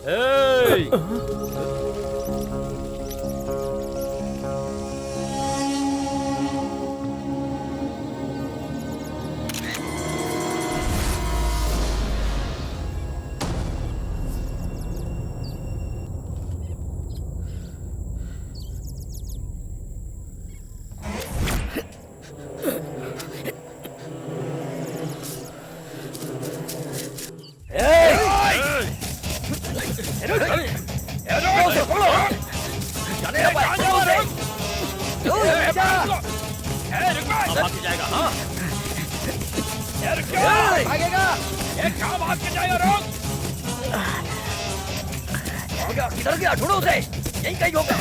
Hey! किधर गया? ढूंढो उसे, यहीं कहीं होगा।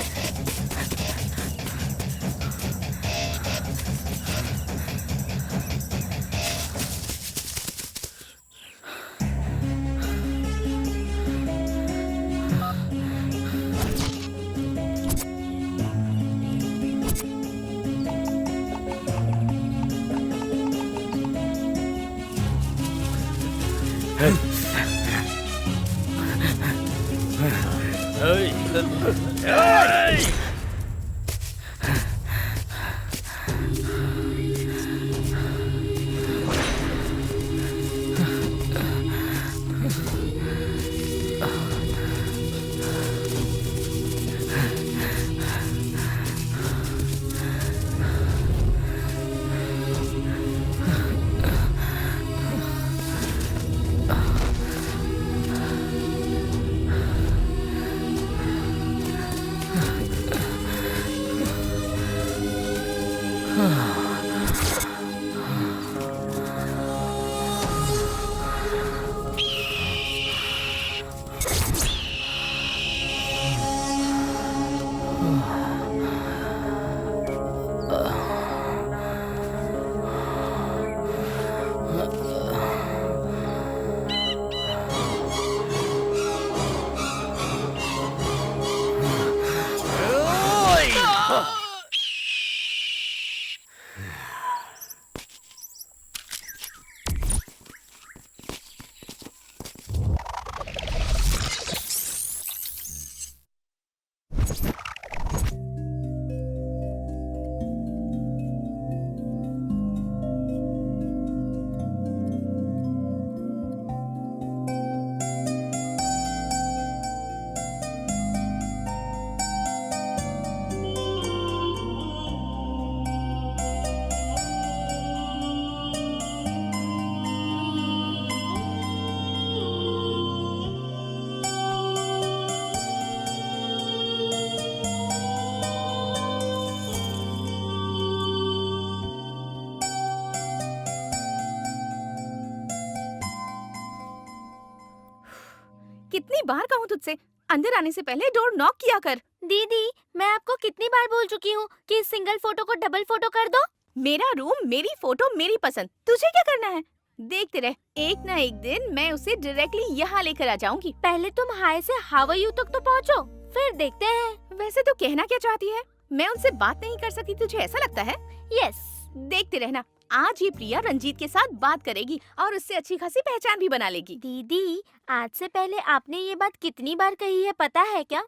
कितनी बार कहूँ तुझसे, अंदर आने से पहले डोर नॉक किया कर। दीदी, मैं आपको कितनी बार बोल चुकी हूँ कि इस सिंगल फोटो को डबल फोटो कर दो। मेरा रूम, मेरी फोटो, मेरी पसंद, तुझे क्या करना है? देखते रह, एक ना एक दिन मैं उसे डायरेक्टली यहाँ लेकर आ जाऊंगी। पहले तुम हाय से हाउ आर यू तक तो पहुँचो, फिर देखते हैं। वैसे तो कहना क्या चाहती है? मैं उनसे बात नहीं कर सकती, तुझे ऐसा लगता है? यस। देखते रहना, आज ये प्रिया रंजीत के साथ बात करेगी और उससे अच्छी खासी पहचान भी बना लेगी। दीदी, आज से पहले आपने ये बात कितनी बार कही है पता है क्या?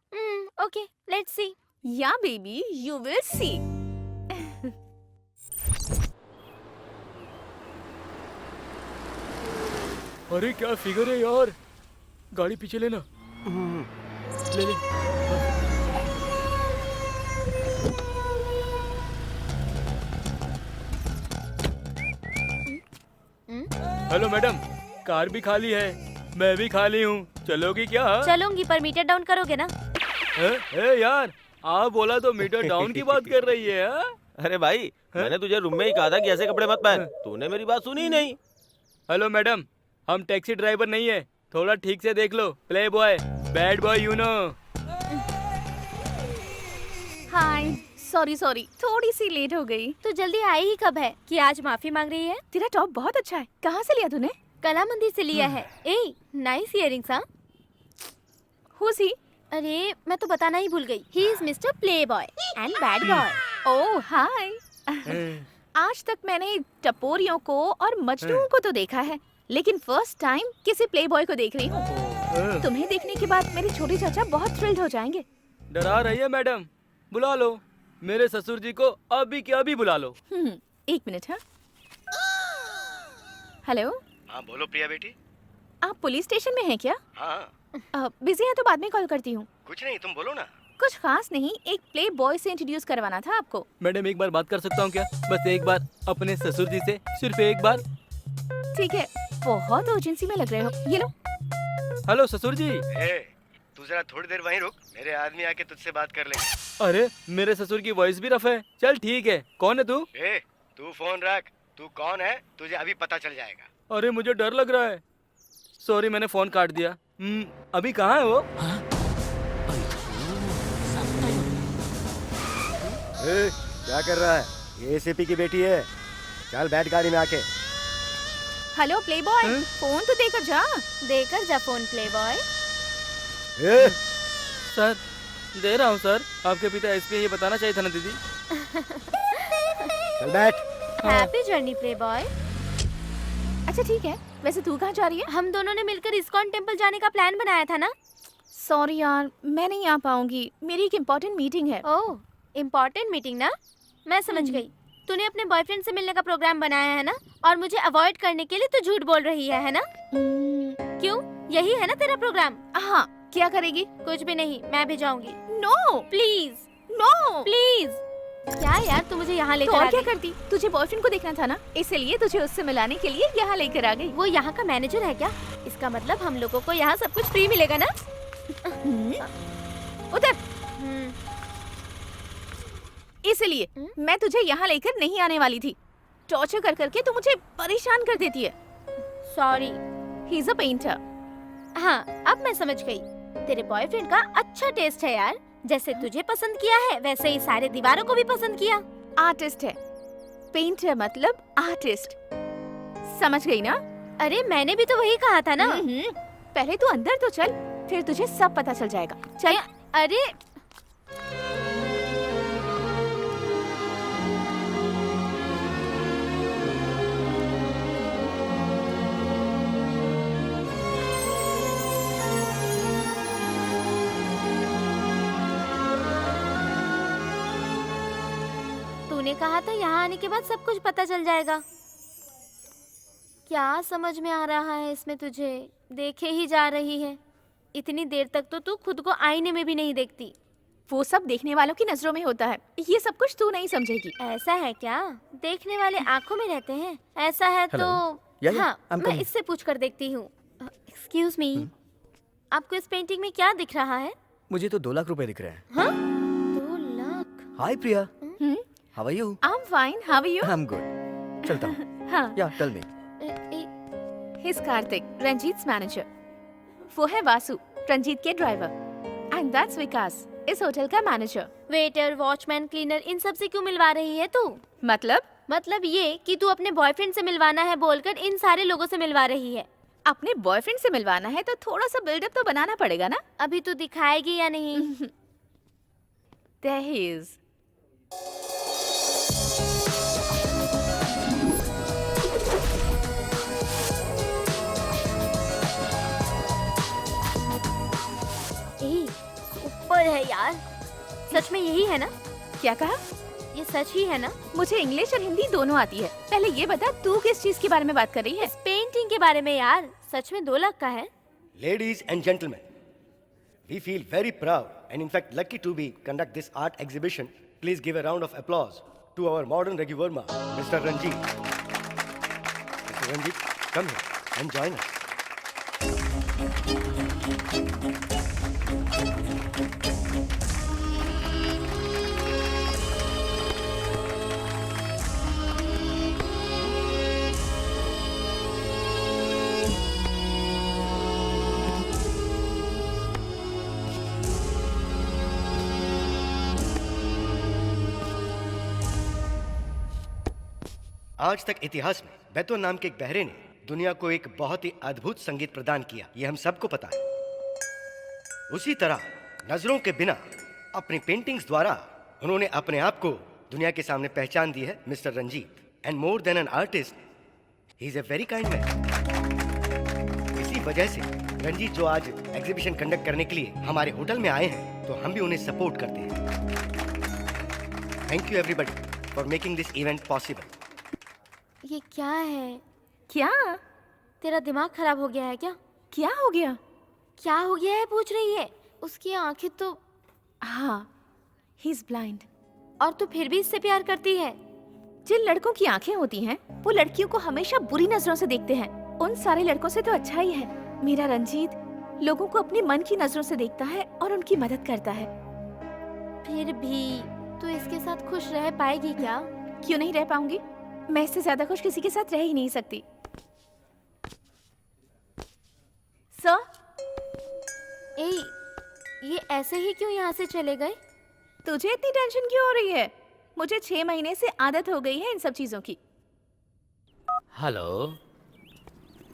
Okay, let's see. या बेबी, यू विल सी। अरे क्या फिगर है यार, गाड़ी पीछे लेना। ले ले। हेलो मैडम, कार भी खाली है, मैं भी खाली हूँ, चलोगी क्या? चलूंगी, पर मीटर डाउन करोगे ना? ए यार, आप बोला तो मीटर डाउन की बात कर रही है। अरे भाई, मैंने तुझे रूम में ही कहा था कि ऐसे कपड़े मत पहन, तूने मेरी बात सुनी ही नहीं। हेलो मैडम, हम टैक्सी ड्राइवर नहीं है, थोड़ा ठीक से देख लो। Play boy, bad boy, you know. Hi, sorry, थोड़ी सी लेट हो गई। तो जल्दी आई ही कब है कि आज माफी मांग रही है? तेरा टॉप बहुत अच्छा है, कहाँ से लिया तूने? कला मंदिर से लिया है। ए, नाइस इयररिंग्स। हाँ, Who's he? अरे मैं तो बताना ही भूल गई। He is mister play boy and bad boy. Oh hi. आज तक मैंने टपोरियों को और मजनुओं को तो देखा है, लेकिन फर्स्ट टाइम किसी प्ले बॉय को देख रही हूँ। तुम्हें देखने के बाद मेरे छोटे चाचा बहुत थ्रिल्ड हो जाएंगे। डरा रही है मैडम, बुला लो मेरे ससुर जी को, अभी के अभी बुला लो। 1 मिनट। हाँ, हेलो। हाँ बोलो प्रिया बेटी। आप पुलिस स्टेशन में हैं क्या? हाँ बिजी है तो बाद में कॉल करती हूँ। कुछ नहीं, तुम बोलो ना। कुछ खास नहीं, एक प्ले बॉय से इंट्रोड्यूस करवाना था आपको। मैडम एक बार बात कर सकता हूँ क्या? बस एक बार अपने ससुर जी से, सिर्फ एक बार। ठीक है, बहुत अर्जेंसी में लग रहे हो, ये लो। हेलो ससुर जी। तू जरा थोड़ी देर वहीं रुक, मेरे आदमी आके तुझसे बात कर लेंगे। अरे मेरे ससुर की वॉइस भी रफ है। चल ठीक है, कौन है तू? तू फोन रख, तू कौन है तुझे अभी पता चल जाएगा। अरे मुझे डर लग रहा है। सॉरी मैंने फोन काट दिया। अभी कहाँ है वो? क्या कर रहा है? ये एसीपी की बेटी है। चल बैठ गाड़ी में आके। हेलो प्ले बॉय, फोन तो देकर जा। देकर जा फोन प्लेबॉय। सर दे रहा हूँ सर। आपके पिता एसपी, ये बताना चाहिए था ना दीदी। चल बैठ। Happy journey Playboy. अच्छा ठीक है, वैसे तू कहाँ जा रही है? हम दोनों ने मिलकर इस्कॉन टेम्पल जाने का प्लान बनाया था ना। सॉरी यार, मैं नहीं आ पाऊंगी, मेरी एक इम्पोर्टेंट मीटिंग है। ओह, इम्पोर्टेंट मीटिंग ना, मैं समझ गई। तूने अपने बॉयफ्रेंड से मिलने का प्रोग्राम बनाया है ना, और मुझे अवॉइड करने के लिए तू झूठ बोल रही है ना? क्यों, यही है ना तेरा प्रोग्राम? हाँ, क्या करेगी? कुछ भी नहीं, मैं भी जाऊंगी। No please, no please. क्या यार, तू मुझे यहाँ तो लेकर और आ क्या गई? करती? तुझे बॉयफ्रेंड को देखना था ना, इसलिए तुझे उससे मिलाने के लिए यहाँ लेकर आ गई। वो यहाँ का मैनेजर है क्या? इसका मतलब हम लोगों को यहाँ सब कुछ फ्री मिलेगा ना? उधर। इसलिए मैं तुझे यहाँ लेकर नहीं आने वाली थी। टॉर्चर कर करके तू मुझे परेशान कर देती है। Sorry. He is a painter. हाँ, अब मैं समझ गई। तेरे बॉयफ्रेंड का अच्छा टेस्ट है यार। जैसे तुझे पसंद किया है, वैसे ही सारे दीवारों को भी पसंद किया। आर्टिस्ट है, पेंटर मतलब आर्टिस्ट, समझ गई ना? अरे मैंने भी तो वही कहा था ना। पहले तू अंदर तो चल, फिर तुझे सब पता चल जाएगा। चल। अरे तूने कहा था यहाँ आने के बाद सब कुछ पता चल जाएगा। क्या समझ में आ रहा है इसमें तुझे? देखे ही जा रही है। इतनी देर तक तो तू खुद को आईने में भी नहीं देखती। वो सब देखने वालों की नजरों में होता है, ये सब कुछ तू नहीं समझेगी। ऐसा है क्या? देखने वाले आंखों में रहते हैं। ऐसा है तो हाँ, मैं इससे पूछ कर देखती हूँ। एक्सक्यूज मी, आपको इस पेंटिंग में क्या दिख रहा है? मुझे तो 2 लाख रुपए दिख रहे हैं। हाँ? 2 lakh? Hi Priya, how are you? I am fine, how are you? I am good. चलता हूँ। हाँ, yeah tell me. His Kartik, Ranjit's manager. वो है वासु, रंजीत के ड्राइवर। एंड दैट्स विकास, इस होटल का मैनेजर। वेटर, वॉचमैन, क्लीनर, इन सब से क्यों मिलवा रही है तू? मतलब ये कि तू अपने बॉयफ्रेंड से मिलवाना है बोलकर इन सारे लोगों से मिलवा रही है। अपने बॉयफ्रेंड से मिलवाना है तो थोड़ा सा बिल्डअप तो बनाना पड़ेगा ना। अभी तू दिखाएगी या नहीं? There he is. सुपर है यार। सच में यही है ना? क्या कहा? ये सच ही है ना? मुझे इंग्लिश और हिंदी दोनों आती है। पहले ये बता, तू किस चीज के बारे में बात कर रही है? इस पेंटिंग के बारे में यार। सच में 2 लाख का है? Ladies and gentlemen, we feel very proud and in fact lucky to be conduct this art exhibition. Please give a round of applause to our modern Raghu Verma, Mr. Ranjit. Mr. Ranjit, come here and join us. आज तक इतिहास में बैतो नाम के एक बहरे ने दुनिया को एक बहुत ही अद्भुत संगीत प्रदान किया, ये हम सबको पता है। उसी तरह नजरों के बिना अपनी पेंटिंग्स द्वारा उन्होंने अपने आप को दुनिया के सामने पहचान दी है mister Ranjit. And more than an artist, he is a very kind man. इसी वजह से रंजीत जो आज एग्जीबिशन कंडक्ट करने के लिए हमारे होटल में आए हैं, तो हम भी उन्हें सपोर्ट करते हैं। Thank you everybody for making this event possible. ये क्या है? क्या? तेरा दिमाग खराब हो गया है क्या? क्या हो गया? क्या हो गया है पूछ रही है। उसकी आंखें तो... हाँ, ही इज ब्लाइंड। और तू फिर भी इससे प्यार करती है? जिन लड़कों की आंखें होती हैं, वो लड़कियों को हमेशा बुरी नजरों से देखते हैं। उन सारे लड़कों से तो अच्छा ही है मेरा रंजीत लोगों को अपने मन की नजरों से देखता है और उनकी मदद करता है। फिर भी तू इसके साथ खुश रह पाएगी क्या? क्यों नहीं रह पाऊंगी? मैं इससे ज्यादा खुश किसी के साथ रह ही नहीं सकती। सर, ए, ये ऐसे ही क्यों यहाँ से चले गए? तुझे इतनी टेंशन क्यों हो रही है? मुझे 6 महीने से आदत हो गई है इन सब चीजों की। हेलो,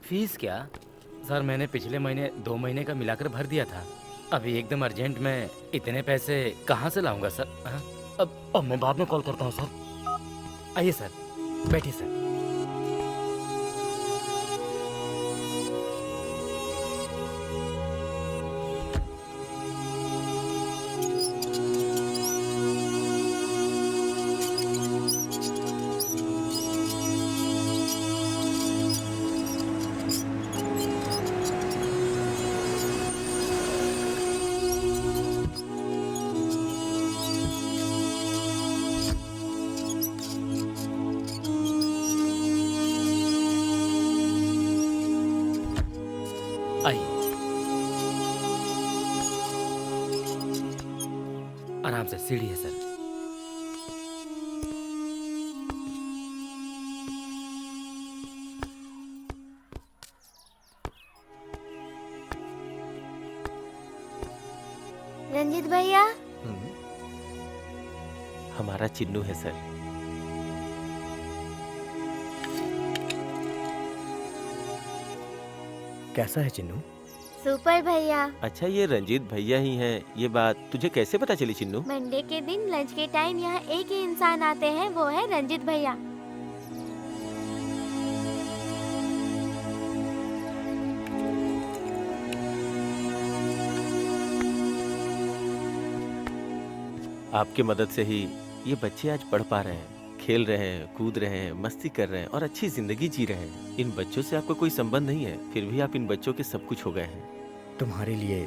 फीस क्या? सर मैंने पिछले महीने 2 महीने का मिलाकर भर दिया था। अभी एकदम अर्जेंट में इतने पैसे कहाँ से लाऊंगा सर? हाँ? अब मैं बाद में कॉल करता हूँ सर। आइए सर, बैठिए सर। आइए, आराम से, सीढ़ी है सर। रंजीत भैया, हमारा चिन्नू है सर। कैसा है चिन्नू? सुपर भैया। अच्छा, ये रंजीत भैया ही हैं। ये बात तुझे कैसे पता चली चिन्नू? मंडे के दिन लंच के टाइम यहाँ एक ही इंसान आते हैं, वो है रंजीत भैया। आपकी मदद से ही ये बच्चे आज पढ़ पा रहे हैं, खेल रहे हैं, कूद रहे हैं, मस्ती कर रहे हैं और अच्छी जिंदगी जी रहे हैं। इन बच्चों से आपका कोई संबंध नहीं है, फिर भी आप इन बच्चों के सब कुछ हो गए हैं। तुम्हारे लिए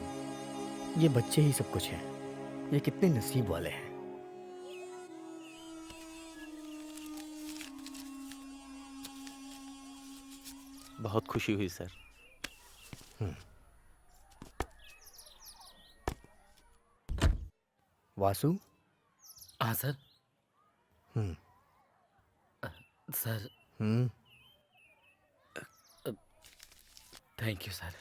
ये बच्चे ही सब कुछ हैं। ये कितने नसीब वाले हैं। बहुत खुशी हुई सर। वासु? हाँ sir. Hmm sir, hmm thank you sir.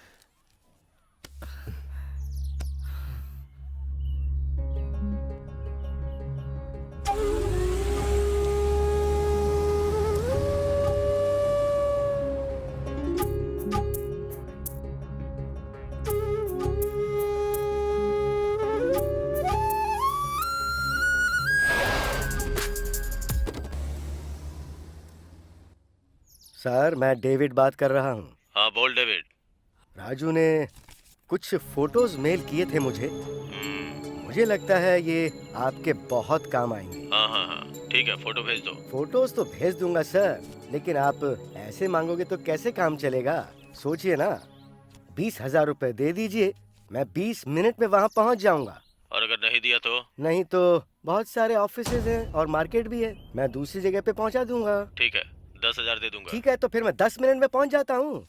Sir, मैं डेविड बात कर रहा हूँ। हाँ बोल डेविड। राजू ने कुछ फोटोज मेल किए थे मुझे। मुझे लगता है ये आपके बहुत काम आएंगे। हाँ हाँ हाँ, ठीक है, फोटो भेज दो। फोटोज तो भेज दूंगा सर, लेकिन आप ऐसे मांगोगे तो कैसे काम चलेगा? सोचिए ना, 20,000 रुपए दे दीजिए, मैं 20 मिनट में वहाँ पहुँच जाऊंगा। और अगर नहीं दिया तो? नहीं तो बहुत सारे ऑफिसेज हैं और मार्केट भी है, मैं दूसरी जगह पे पहुँचा दूंगा। ठीक है, 10,000 दे दूंगा। ठीक है, तो फिर मैं 10 मिनट में पहुँच जाता हूँ।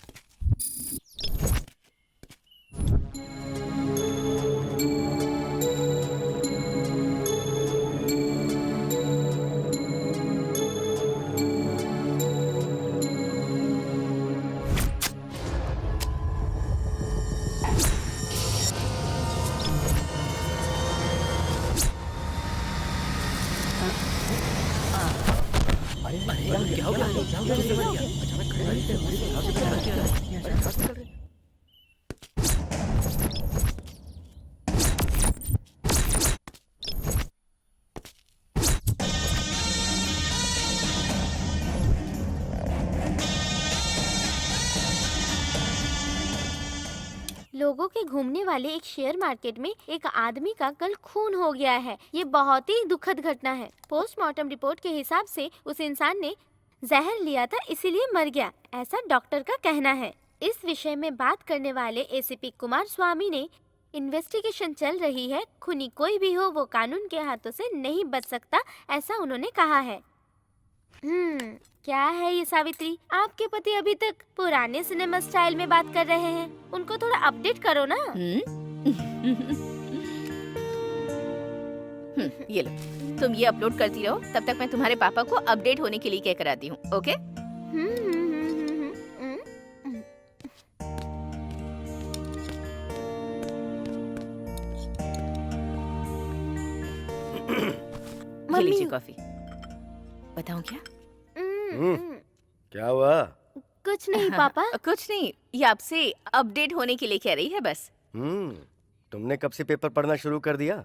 लोगों के घूमने वाले एक शेयर मार्केट में एक आदमी का कल खून हो गया है। ये बहुत ही दुखद घटना है। पोस्टमार्टम रिपोर्ट के हिसाब से उस इंसान ने जहर लिया था, इसीलिए मर गया, ऐसा डॉक्टर का कहना है। इस विषय में बात करने वाले एसीपी कुमार स्वामी ने इन्वेस्टिगेशन चल रही है, खूनी कोई भी हो वो कानून के हाथों से नहीं बच सकता, ऐसा उन्होंने कहा है। क्या है ये सावित्री, आपके पति अभी तक पुराने सिनेमा स्टाइल में बात कर रहे हैं, उनको थोड़ा अपडेट करो ना। ये लो, तुम ये अपलोड करती रहो, तब तक मैं तुम्हारे पापा को अपडेट होने के लिए क्या कराती हूँ, ओके? ये लीजिए कॉफी। बताऊँ क्या? क्या हुआ? कुछ नहीं पापा। कुछ नहीं, ये आपसे अपडेट होने के लिए कह रही है बस। तुमने कब से पेपर पढ़ना शुरू कर दिया?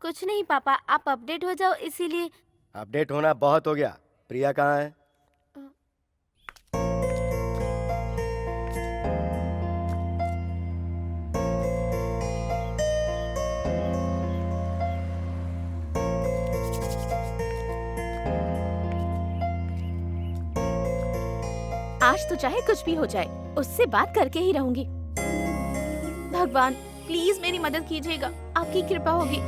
कुछ नहीं पापा, आप अपडेट हो जाओ इसीलिए। अपडेट होना बहुत हो गया। प्रिया कहाँ है? आज तो चाहे कुछ भी हो जाए, उससे बात करके ही रहूंगी। भगवान प्लीज मेरी मदद कीजिएगा, आपकी कृपा होगी।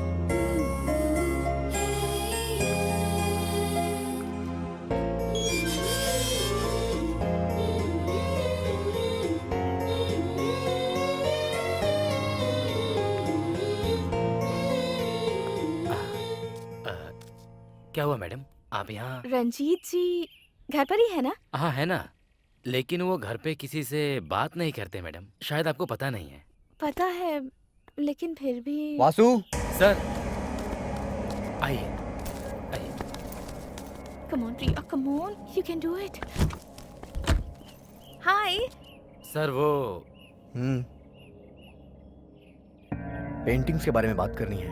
क्या हुआ मैडम, आप यहाँ? रंजीत जी घर पर ही है ना? हाँ है ना, लेकिन वो घर पे किसी से बात नहीं करते मैडम, शायद आपको पता नहीं है। पता है, लेकिन फिर भी। वासु, सर आइए आइए। Come on Priya, come on, you can do it. Hi. Sir वो पेंटिंग्स के बारे में बात करनी है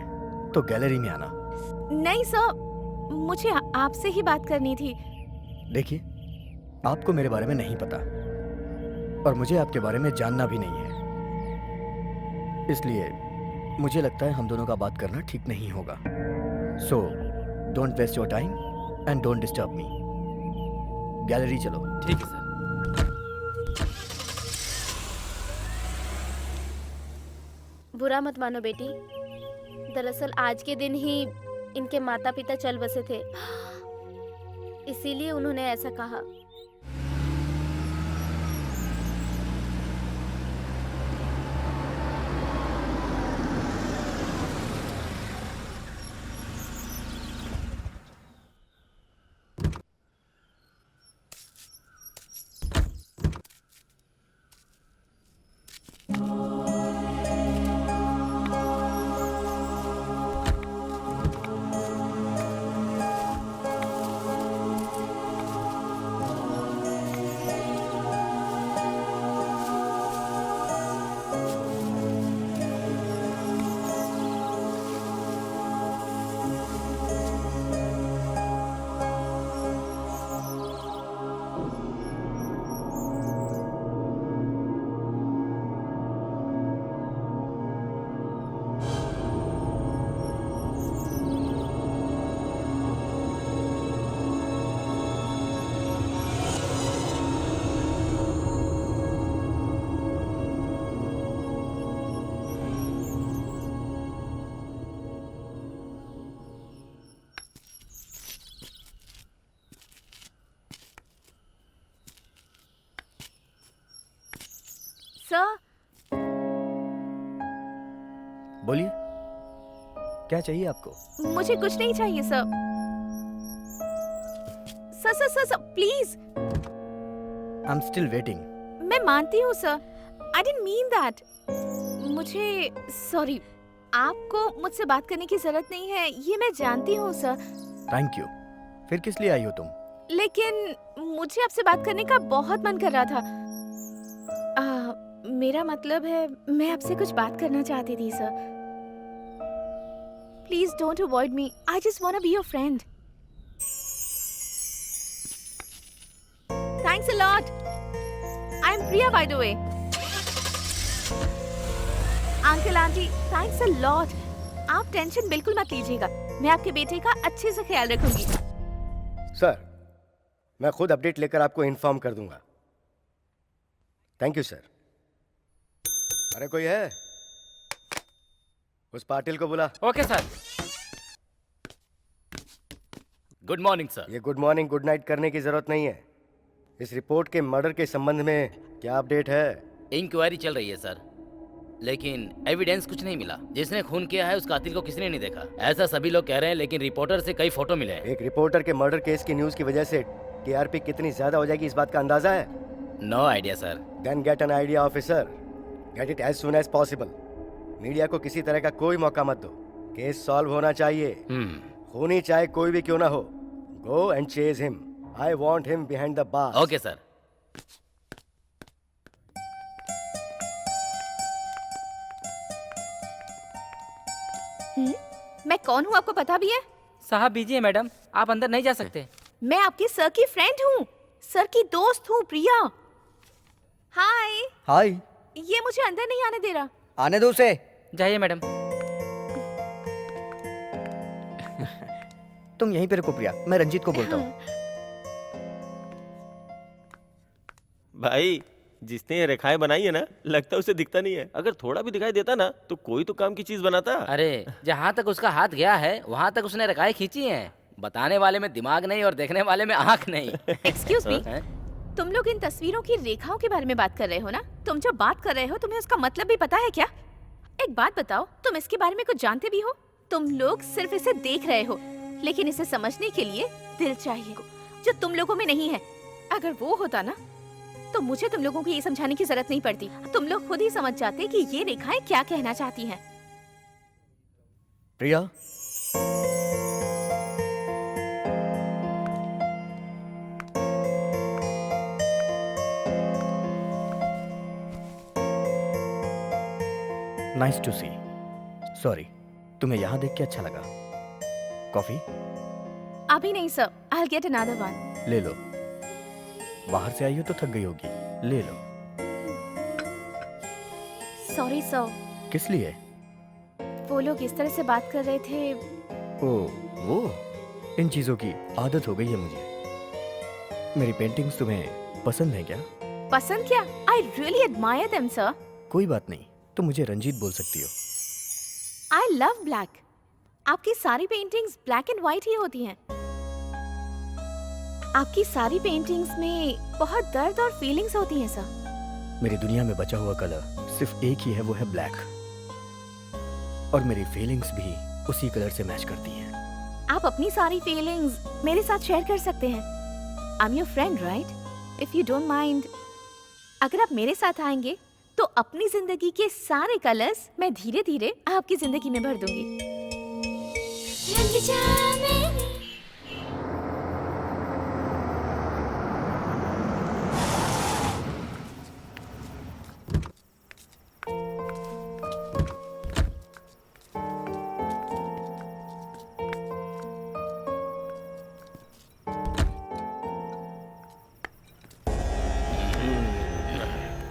तो गैलरी में आना। नहीं सर, मुझे आपसे ही बात करनी थी। देखिए, आपको मेरे बारे में नहीं पता और मुझे आपके बारे में जानना भी नहीं है, इसलिए मुझे लगता है हम दोनों का बात करना ठीक नहीं होगा। So don't waste your time and don't disturb me. Gallery चलो। ठीक है सर। बुरा मत मानो बेटी, दरअसल आज के दिन ही इनके माता पिता चल बसे थे, इसीलिए उन्होंने ऐसा कहा। सर, बोलिए, क्या चाहिए आपको? मुझे कुछ नहीं चाहिए sir. Sir sir sir, sir please. I am still waiting. मैं मानती हूँ sir, I didn't mean that. मुझे सॉरी, आपको मुझसे बात करने की जरूरत नहीं है, ये मैं जानती हूँ सर। Thank you. फिर किस लिए आई हो तुम? लेकिन मुझे आपसे बात करने का बहुत मन कर रहा था। मेरा मतलब है, मैं आपसे कुछ बात करना चाहती थी sir. Please don't avoid me, I just want to be your friend. Thanks a lot. I am Priya by the way. Uncle aunty thanks a lot. आप टेंशन बिल्कुल मत लीजिएगा, मैं आपके बेटे का अच्छे से ख्याल रखूंगी। सर, मैं खुद अपडेट लेकर आपको इन्फॉर्म कर दूंगा। Thank you sir. अरे कोई है? उस पाटिल को बुला। Okay sir. Good morning sir. ये गुड मॉर्निंग गुड नाइट करने की जरूरत नहीं है। इस रिपोर्ट के मर्डर के संबंध में क्या अपडेट है? इंक्वायरी चल रही है सर, लेकिन एविडेंस कुछ नहीं मिला। जिसने खून किया है उस कातिल को किसी ने नहीं देखा, ऐसा सभी लोग कह रहे हैं, लेकिन रिपोर्टर से कई फोटो मिले हैं। एक रिपोर्टर के मर्डर केस की न्यूज की वजह से टीआरपी कितनी ज्यादा हो जाएगी, इस बात का अंदाजा है? No idea sir. Then get an idea officer, get it as soon as possible. Media को किसी तरह का कोई मौका मत दो, केस सॉल्व होना चाहिए। खूनी चाहे कोई भी क्यों ना हो, go and chase him. I want him behind the bar. Okay sir. मैं कौन हूँ आपको पता भी है? साहब बिजी है मैडम, आप अंदर नहीं जा सकते। मैं आपकी सर की फ्रेंड हूँ, सर की दोस्त हूँ, प्रिया। हाय। हाय। ये मुझे अंदर नहीं आने दे रहा। आने दो उसे। जाइए मैडम। तुम यहीं पे रुको प्रिया, मैं रंजीत को बोलता हूँ। भाई, जिसने ये रेखाएं बनाई है ना, लगता है उसे दिखता नहीं है। अगर थोड़ा भी दिखाई देता ना तो कोई तो काम की चीज बनाता। अरे जहाँ तक उसका हाथ गया है वहाँ तक उसने रेखाएं खींची हैं। बताने वाले में दिमाग नहीं और देखने वाले में आँख नहीं। एक्सक्यूज मी, हैं? तुम लोग इन तस्वीरों की रेखाओं के बारे में बात कर रहे हो ना? तुम जो बात कर रहे हो तुम्हें उसका मतलब भी पता है क्या? एक बात बताओ, तुम इसके बारे में कुछ जानते भी हो? तुम लोग सिर्फ इसे देख रहे हो, लेकिन इसे समझने के लिए दिल चाहिए, जो तुम लोगों में नहीं है। अगर वो होता ना तो मुझे तुम लोगों को ये समझाने की जरूरत नहीं पड़ती। तुम लोग खुद ही समझ जाते कि ये रेखाएं क्या कहना चाहती हैं। प्रिया, नाइस टू सी। सॉरी, तुम्हें यहाँ देख के अच्छा लगा। कॉफी? अभी नहीं sir, I will get another one. ले लो। बाहर से आई हो तो थक गई होगी, ले लो। Sorry sir. किस लिए? वो लोग इस तरह से बात कर रहे थे। ओ, वो इन चीजों की आदत हो गई है मुझे। मेरी पेंटिंग्स तुम्हें पसंद है क्या? पसंद क्या? I really admire them sir. कोई बात नहीं, तुम मुझे रंजीत बोल सकती हो। I love black. आपकी सारी पेंटिंग्स ब्लैक एंड व्हाइट ही होती हैं। आपकी सारी पेंटिंग्स में बहुत दर्द और फीलिंग्स होती हैं सर। मेरी दुनिया में बचा हुआ कलर सिर्फ एक ही है, वो है ब्लैक। और मेरी फीलिंग्स भी उसी कलर से मैच करती हैं। आप अपनी सारी फीलिंग्स मेरे साथ शेयर कर सकते हैं। I am your friend right? If you don't mind, अगर आप मेरे साथ आएंगे तो अपनी जिंदगी के सारे कलर्स मैं धीरे धीरे आपकी जिंदगी में भर दूंगी।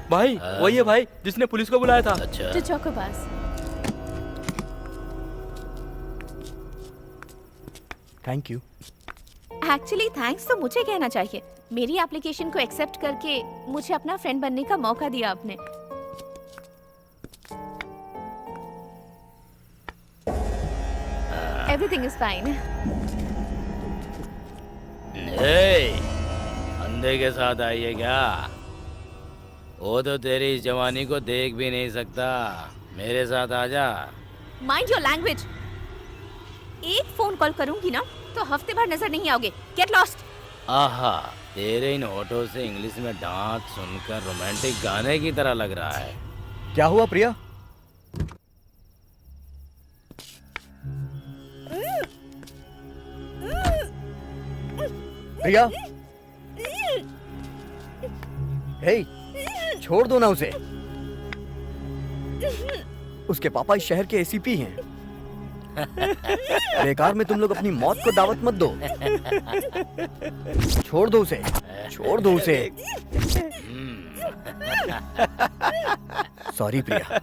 भाई वही है भाई जिसने पुलिस को बुलाया था। अच्छा, जो चौको पास। Thank you. एक्चुअली थैंक्स तो मुझे कहना चाहिए। मेरी एप्लीकेशन को एक्सेप्ट करके मुझे अपना फ्रेंड बनने का मौका दिया आपने। Everything is fine. अंधे के साथ आई है क्या? वो तो तेरी इस जवानी को देख भी नहीं सकता। मेरे साथ आजा। Mind your language. एक फोन कॉल करूंगी ना तो हफ्ते भर नजर नहीं आओगे। Get lost. आहा, तेरे इन होठों से इंग्लिश में डांट सुनकर रोमांटिक गाने की तरह लग रहा है। क्या हुआ प्रिया? प्रिया, हे, छोड़ दो ना उसे। उसके पापा इस शहर के एसीपी हैं। बेकार में तुम लोग अपनी मौत को दावत मत दो। छोड़ दो उसे, छोड़ दो उसे। सॉरी प्रिया।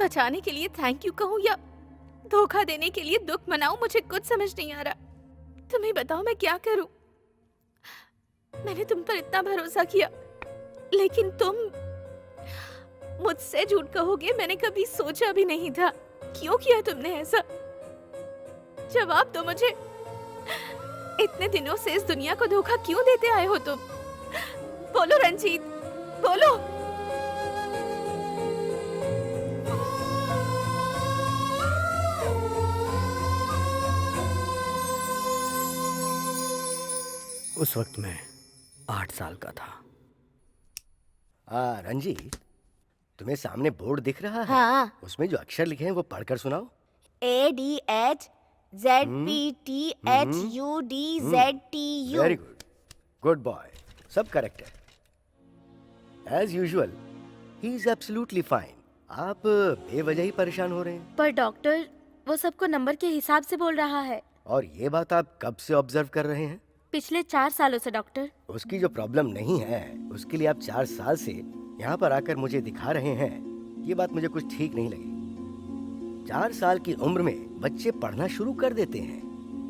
बचाने के लिए थैंक यू कहूँ या धोखा देने के लिए दुख मनाऊं, मुझे कुछ समझ नहीं आ रहा। तुम ही बताओ मैं क्या करूं। मैंने तुम पर इतना भरोसा किया, लेकिन तुम मुझसे झूठ कहोगे मैंने कभी सोचा भी नहीं था। क्यों किया तुमने ऐसा? जवाब दो मुझे। इतने दिनों से इस दुनिया को धोखा क्यों देते आए हो तुम? बोलो रंजीत, बोलो। उस वक्त मैं 8 साल का था। रंजीत, तुम्हें सामने बोर्ड दिख रहा है? हाँ। उसमें जो अक्षर लिखे हैं वो पढ़कर सुनाओ। ADHZPTHUDZTU। Very good, good boy, सब करेक्ट है। As usual he is absolutely fine. आप बेवजह ही परेशान हो रहे हैं। पर डॉक्टर, वो सबको नंबर के हिसाब से बोल रहा है। और ये बात आप कब से ऑब्जर्व कर रहे हैं? पिछले 4 सालों से डॉक्टर। उसकी जो प्रॉब्लम नहीं है उसके लिए आप 4 साल से यहाँ पर आकर मुझे दिखा रहे हैं, ये बात मुझे कुछ ठीक नहीं लगी। 4 साल की उम्र में बच्चे पढ़ना शुरू कर देते हैं।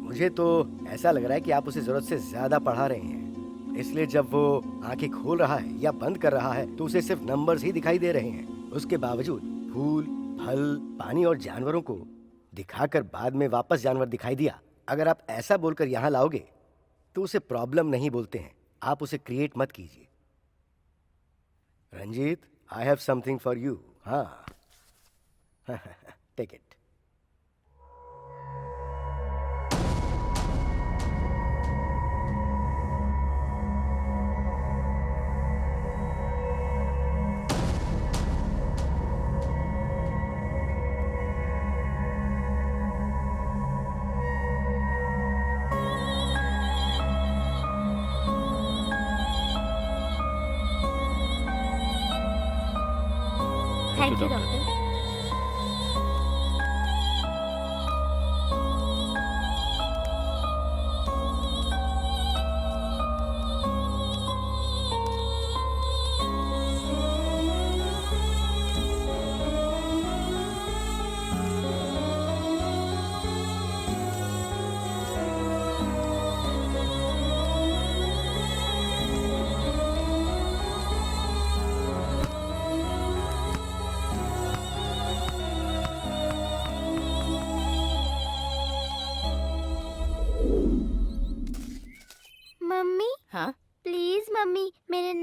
मुझे तो ऐसा लग रहा है कि आप उसे जरूरत से ज्यादा पढ़ा रहे हैं, इसलिए जब वो आंखें खोल रहा है या बंद कर रहा है तो उसे सिर्फ नंबर्स ही दिखाई दे रहे हैं। उसके बावजूद फूल, फल, पानी और जानवरों को दिखाकर बाद में वापस जानवर दिखाई दिया, अगर आप ऐसा बोलकर यहाँ लाओगे तो उसे प्रॉब्लम नहीं बोलते हैं। आप उसे क्रिएट मत कीजिए। Ranjit, I have something for you. हाँ, take it. Thank you doctor.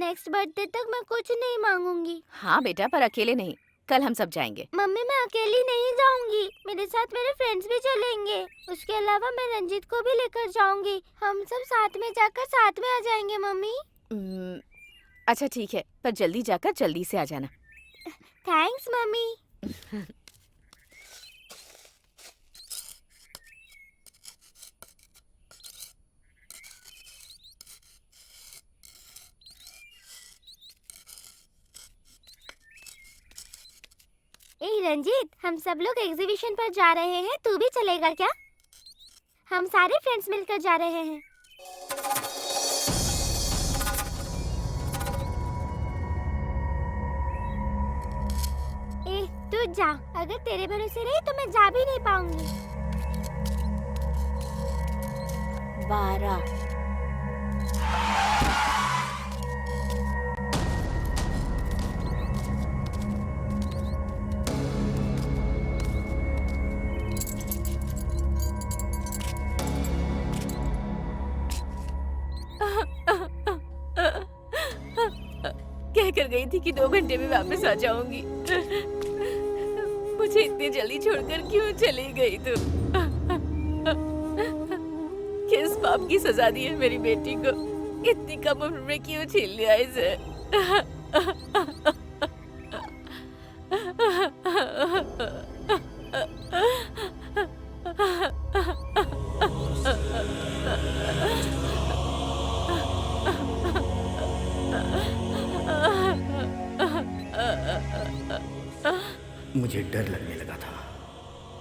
Next birthday तक मैं कुछ नहीं मांगूंगी। हाँ बेटा, पर अकेले नहीं, कल हम सब जाएंगे। मम्मी मैं अकेली नहीं जाऊंगी, मेरे साथ मेरे फ्रेंड्स भी चलेंगे। उसके अलावा मैं रंजीत को भी लेकर जाऊंगी। हम सब साथ में जाकर साथ में आ जाएंगे मम्मी। अच्छा ठीक है, पर जल्दी जाकर जल्दी से आ जाना। Thanks mummy. ए रंजीत, हम सब लोग एग्जीबिशन पर जा रहे हैं, तू भी चलेगा क्या? हम सारे फ्रेंड्स मिलकर जा रहे हैं। ए तू जा, अगर तेरे भरोसे रही तो मैं जा भी नहीं पाऊंगी। 12 कह कर गई थी कि 2 घंटे में वापस आ जाऊंगी। मुझे इतनी जल्दी छोड़कर क्यों चली गई तू? किस पाप की सजा दी है मेरी बेटी को? इतनी कम उम्र में क्यों छीन लिया इसे? मुझे डर लगने लगा था।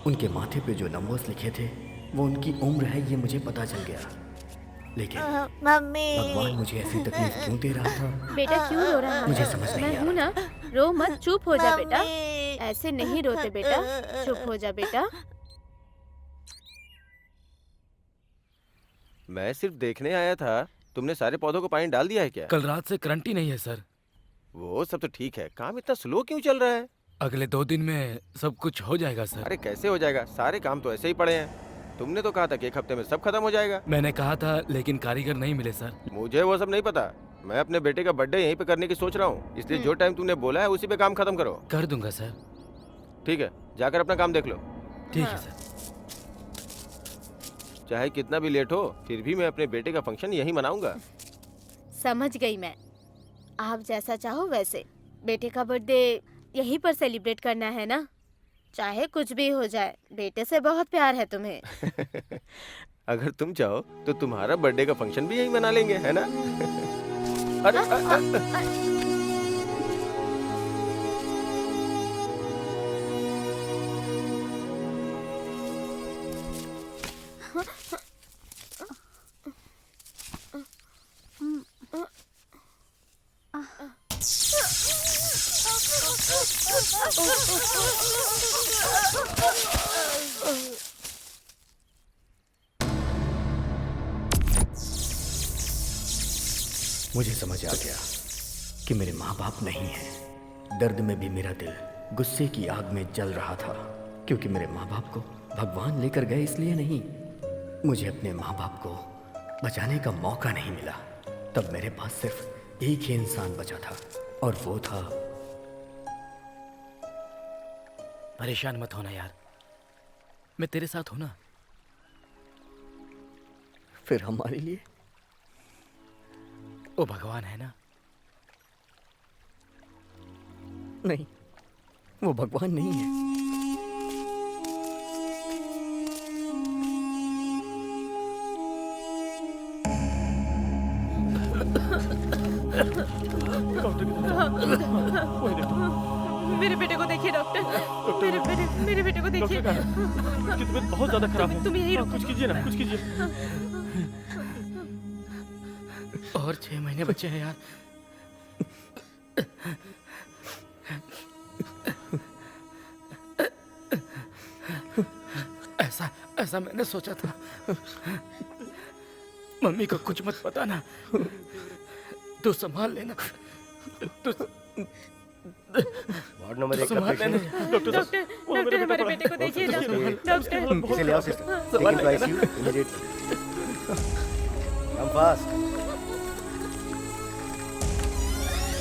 उनके माथे पे जो नंबर्स लिखे थे वो उनकी उम्र है, ये मुझे पता चल गया। लेकिन मम्मी भगवान मुझे ऐसी तकलीफ क्यों दे रहा था, बेटा क्यों रो रहा है? मुझे समझ नहीं मैं आ हूँ रहा। ना, रो मत, चुप हो जा बेटा। ऐसे नहीं रोते बेटा, चुप हो जा बेटा। मैं सिर्फ देखने आया था। तुमने सारे पौधों को पानी डाल दिया है क्या? कल रात से करंट ही नहीं है सर। वो सब तो ठीक है, काम इतना स्लो क्यों चल रहा है? अगले 2 दिन में सब कुछ हो जाएगा सर। अरे कैसे हो जाएगा, सारे काम तो ऐसे ही पड़े हैं। तुमने तो कहा था कि 1 हफ्ते में सब खत्म हो जाएगा। मैंने कहा था लेकिन कारीगर नहीं मिले सर। मुझे वो सब नहीं पता। मैं अपने बेटे का बर्थडे यहीं पे करने की सोच रहा हूँ, इसलिए जो टाइम तुमने बोला है उसी पे काम खत्म करो। कर दूंगा सर। ठीक है, जाकर अपना काम देख लो। ठीक है सर। चाहे कितना भी लेट हो, फिर भी मैं अपने बेटे का फंक्शन यहीं मनाऊंगा। समझ गई मैं, आप जैसा चाहो वैसे। बेटे का बर्थडे यहीं पर सेलिब्रेट करना है ना? चाहे कुछ भी हो जाए, बेटे से बहुत प्यार है तुम्हें। अगर तुम चाहो तो तुम्हारा बर्थडे का फंक्शन भी यहीं मना लेंगे, है ना? अरे मुझे समझ आ गया कि मेरे माँ बाप नहीं हैं। दर्द में भी मेरा दिल गुस्से की आग में जल रहा था, क्योंकि मेरे माँ बाप को भगवान लेकर गए इसलिए नहीं, मुझे अपने माँ बाप को बचाने का मौका नहीं मिला। तब मेरे पास सिर्फ एक ही इंसान बचा था और वो था। परेशान मत होना यार, मैं तेरे साथ हूं ना। फिर हमारे लिए वो भगवान है ना। नहीं, वो भगवान नहीं है। मेरे बेटे को देखिए डॉक्टर। मेरे बेटे को देखिए। उसकी तबीयत बहुत ज्यादा खराब है। तुम यहीं रुको। कुछ कीजिए ना, कुछ कीजिए। और 6 महीने बचे हैं यार। ऐसा मैंने सोचा था। मम्मी को कुछ मत पता ना, तू संभाल लेना। तू वार्ड नंबर 1 का संभाल लेना। पेशेंट। डॉक्टर हमारे बेटे को देखिए। डॉक्टर इसे ले आओ sister, take it to ICU immediately. Come fast.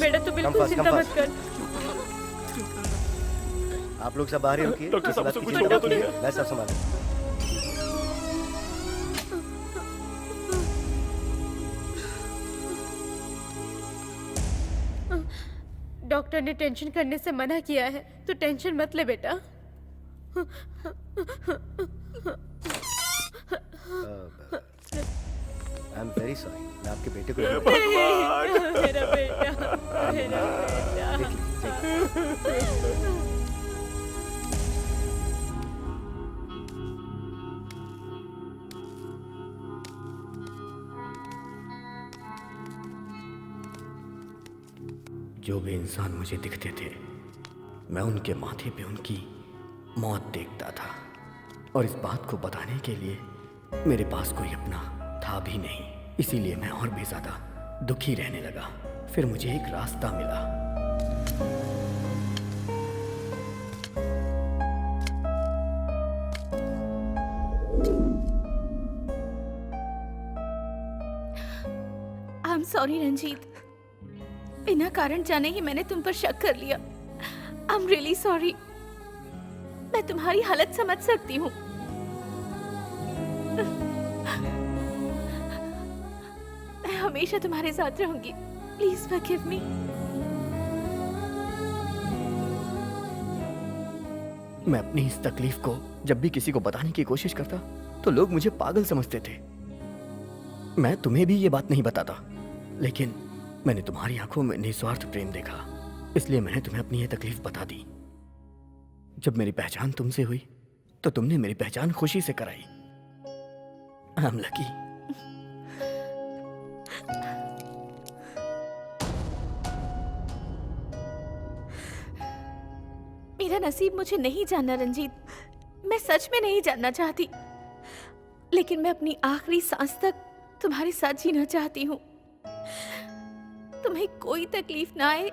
बेटा तू बिल्कुल चिंता मत कर। आप लोग सब बाहर ही रुकिए। डॉक्टर साहब, किसी उसे बात की कुछ चिंता होगा तो मत नहीं करिए, मैं सब संभालूंगा। डॉक्टर ने टेंशन करने से मना किया है, तो टेंशन मत ले बेटा। आई एम वेरी सॉरी, मैं आपके बेटे को मेरा बेटा, मेरा बेटा। देख लीजिए। जो भी इंसान मुझे दिखते थे, मैं उनके माथे पे उनकी मौत देखता था, और इस बात को बताने के लिए मेरे पास कोई अपना था भी नहीं। इसीलिए मैं और भी ज्यादा दुखी रहने लगा। फिर मुझे एक रास्ता मिला। आई एम सॉरी रंजीत, बिना कारण जाने ही मैंने तुम पर शक कर लिया। I am really sorry. मैं तुम्हारी हालत समझ सकती हूँ। मैं हमेशा तुम्हारे साथ रहूंगी। Please forgive me. मैं अपनी इस तकलीफ को जब भी किसी को बताने की कोशिश करता तो लोग मुझे पागल समझते थे। मैं तुम्हें भी ये बात नहीं बताता, लेकिन मैंने तुम्हारी आंखों में निस्वार्थ प्रेम देखा, इसलिए मैंने तुम्हें अपनी ये तकलीफ बता दी। जब मेरी पहचान तुमसे हुई तो तुमने मेरी पहचान खुशी से कराई। I am lucky. मेरा नसीब मुझे नहीं जानना रंजीत। मैं सच में नहीं जानना चाहती, लेकिन मैं अपनी आखिरी सांस तक तुम्हारे साथ जीना चाहती हूँ। तुम्हें कोई तकलीफ ना आए,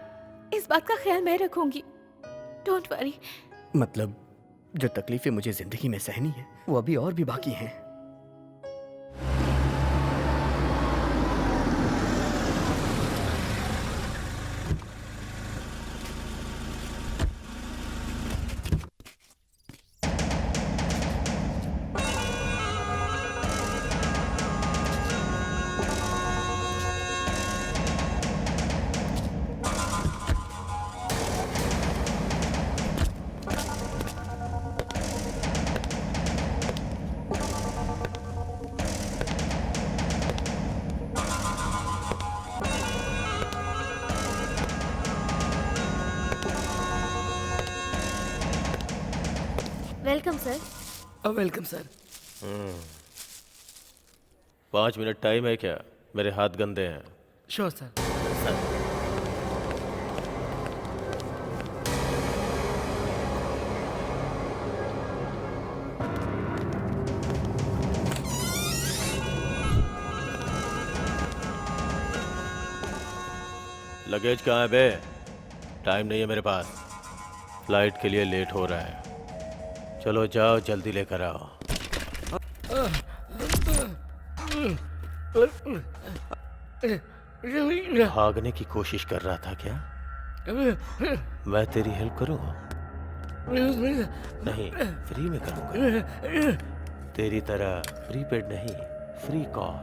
इस बात का ख्याल मैं रखूंगी। Don't worry. मतलब जो तकलीफें मुझे जिंदगी में सहनी है वो अभी और भी बाकी हैं। Welcome sir. Welcome sir. 5 minute time है क्या? मेरे हाथ गंदे हैं। Sure sir. लगेज कहाँ है बे? टाइम नहीं है मेरे पास, फ्लाइट के लिए लेट हो रहा है। चलो जाओ, जल्दी लेकर आओ। भागने की कोशिश कर रहा था क्या? मैं तेरी हेल्प करूं? नहीं, फ्री में करूंगा। तेरी तरह प्रीपेड नहीं, फ्री कॉल।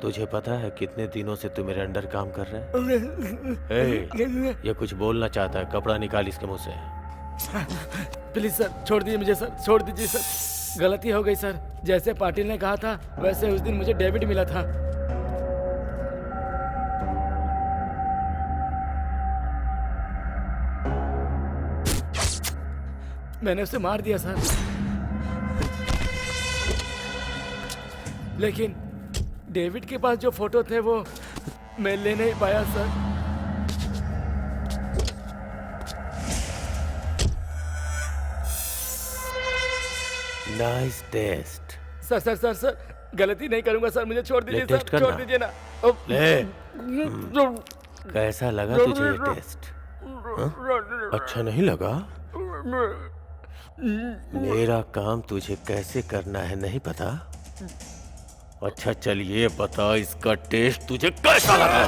तुझे पता है कितने दिनों से तू मेरे अंडर काम कर रहा है? ये कुछ बोलना चाहता है, कपड़ा निकाल इसके मुंह से। प्लीज सर, छोड़ दीजिए मुझे सर, छोड़ दीजिए सर। गलती हो गई सर। जैसे पाटिल ने कहा था वैसे उस दिन मुझे डेविड मिला था। मैंने उसे मार दिया सर, लेकिन डेविड के पास जो फोटो थे वो मैं ले नहीं पाया sir. Nice test. Sir sir sir sir, गलती नहीं करूंगा सर, मुझे छोड़ दीजिए टेस्ट सर, छोड़ करना। दीजिए ना। ले। कैसा लगा तुझे ये टेस्ट? अच्छा नहीं लगा? मेरा काम तुझे कैसे करना है नहीं पता? अच्छा चल ये बता, इसका टेस्ट तुझे कैसा लगा?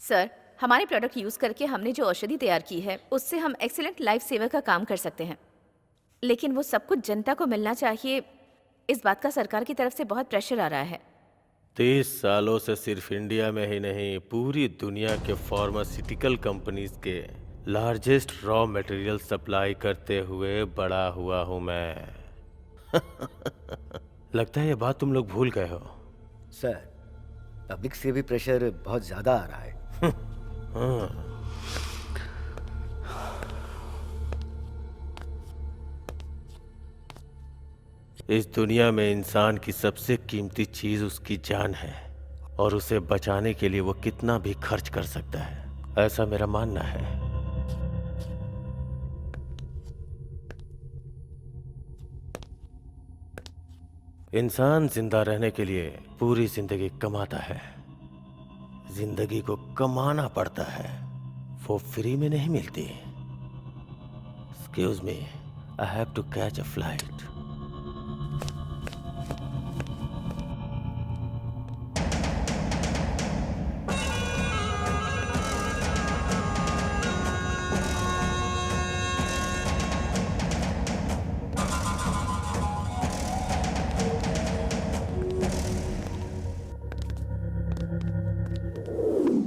सर, हमारे प्रोडक्ट यूज करके हमने जो औषधि तैयार की है उससे हम एक्सीलेंट लाइफ सेवर का काम कर सकते हैं, लेकिन वो सब कुछ जनता को मिलना चाहिए। इस बात का सरकार की तरफ से बहुत प्रेशर आ रहा है। 30 सालों से सिर्फ इंडिया में ही नहीं पूरी दुनिया के फार्मास्यूटिकल कंपनीज के लार्जेस्ट रॉ मटेरियल सप्लाई करते हुए बड़ा हुआ हूं मैं। लगता है ये बात तुम लोग भूल गए हो। सर, पब्लिक से भी प्रेशर बहुत ज्यादा आ रहा है। हाँ। इस दुनिया में इंसान की सबसे कीमती चीज उसकी जान है और उसे बचाने के लिए वो कितना भी खर्च कर सकता है, ऐसा मेरा मानना है। इंसान जिंदा रहने के लिए पूरी जिंदगी कमाता है। जिंदगी को कमाना पड़ता है, वो फ्री में नहीं मिलती। Excuse me, I have to catch a flight.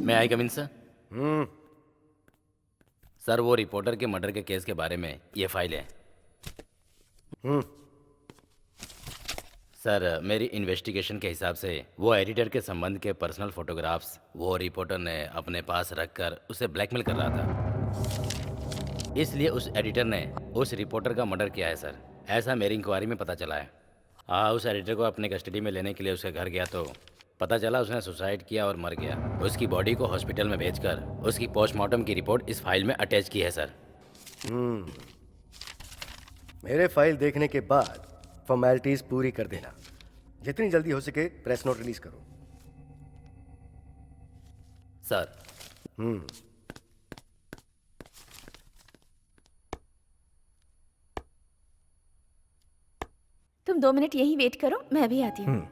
May I come in sir? Sir, वो रिपोर्टर के मर्डर के केस के बारे में ये फाइल है। सर, मेरी इन्वेस्टिगेशन के हिसाब से वो एडिटर के संबंध के पर्सनल फोटोग्राफ्स वो रिपोर्टर ने अपने पास रखकर उसे ब्लैकमेल कर रहा था, इसलिए उस एडिटर ने उस रिपोर्टर का मर्डर किया है सर। ऐसा मेरी इंक्वायरी में पता चला है। उस एडिटर को अपने कस्टडी में लेने के लिए उसके घर गया तो पता चला उसने सुसाइड किया और मर गया। उसकी बॉडी को हॉस्पिटल में भेजकर उसकी पोस्टमार्टम की रिपोर्ट इस फाइल में अटैच की है सर। मेरे फाइल देखने के बाद फॉर्मेलिटीज पूरी कर देना। जितनी जल्दी हो सके प्रेस नोट रिलीज करो। सर। तुम 2 मिनट यहीं वेट करो, मैं भी आती हूँ।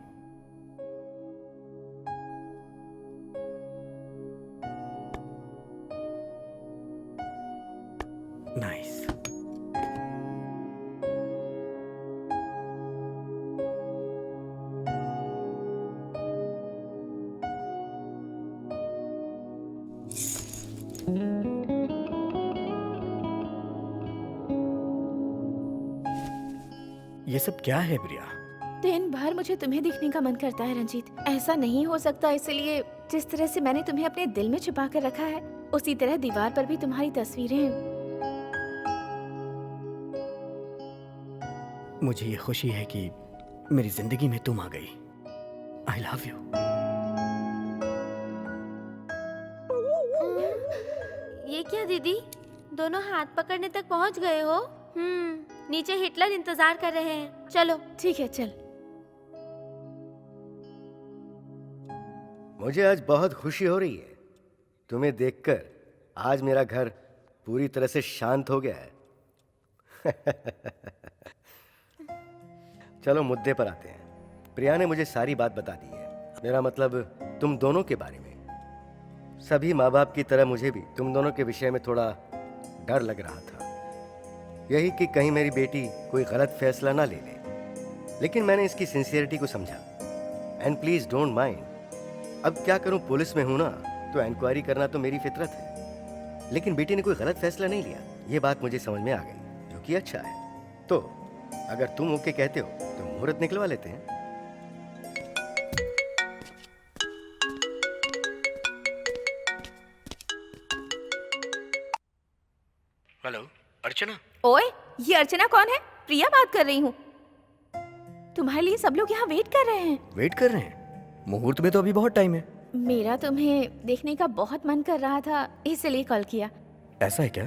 नाइस। ये सब क्या है प्रिया? दिन भर मुझे तुम्हें दिखने का मन करता है रंजीत। ऐसा नहीं हो सकता, इसलिए जिस तरह से मैंने तुम्हें अपने दिल में छुपा कर रखा है उसी तरह दीवार पर भी तुम्हारी तस्वीरें हैं। मुझे ये खुशी है कि मेरी जिंदगी में तुम आ गई। I love you. ये क्या दीदी, दोनों हाथ पकड़ने तक पहुंच गए हो? नीचे हिटलर इंतजार कर रहे हैं। चलो। ठीक है, चल। मुझे आज बहुत खुशी हो रही है तुम्हें देखकर। आज मेरा घर पूरी तरह से शांत हो गया है। चलो मुद्दे पर आते हैं। प्रिया ने मुझे सारी बात बता दी है। मेरा मतलब तुम दोनों के बारे में। सभी माँ बाप की तरह मुझे भी तुम दोनों के विषय में थोड़ा डर लग रहा था, यही कि कहीं मेरी बेटी कोई गलत फैसला ना ले ले। लेकिन मैंने इसकी सिंसियरिटी को समझा। And please don't mind. अब क्या करूं, पुलिस में हूं ना, तो इंक्वायरी करना तो मेरी फितरत है। लेकिन बेटी ने कोई गलत फैसला नहीं लिया, ये बात मुझे समझ में आ गई, जो कि अच्छा है। तो अगर तुम ओके कहते हो तो मुहूर्त निकलवा लेते हैं। अर्चना। ओए, ये अर्चना कौन है? प्रिया बात कर रही हूँ। तुम्हारे लिए सब लोग यहाँ वेट कर रहे हैं। वेट कर रहे हैं? मुहूर्त में तो अभी बहुत टाइम है। मेरा तुम्हें देखने का बहुत मन कर रहा था, इसलिए कॉल किया। ऐसा है क्या?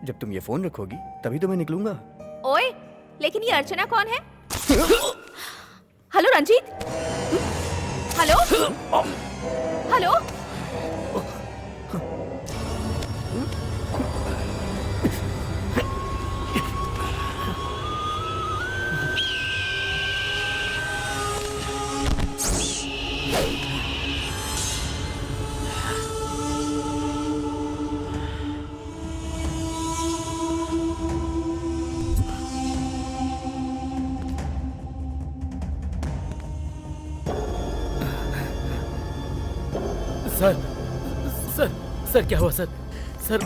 जब तुम ये फोन रखोगी तभी तो मैं निकलूंगा। ओए, लेकिन ये अर्चना कौन है? Hello Ranjit. Hello hello. Sir sir sir क्या हुआ sir? Sir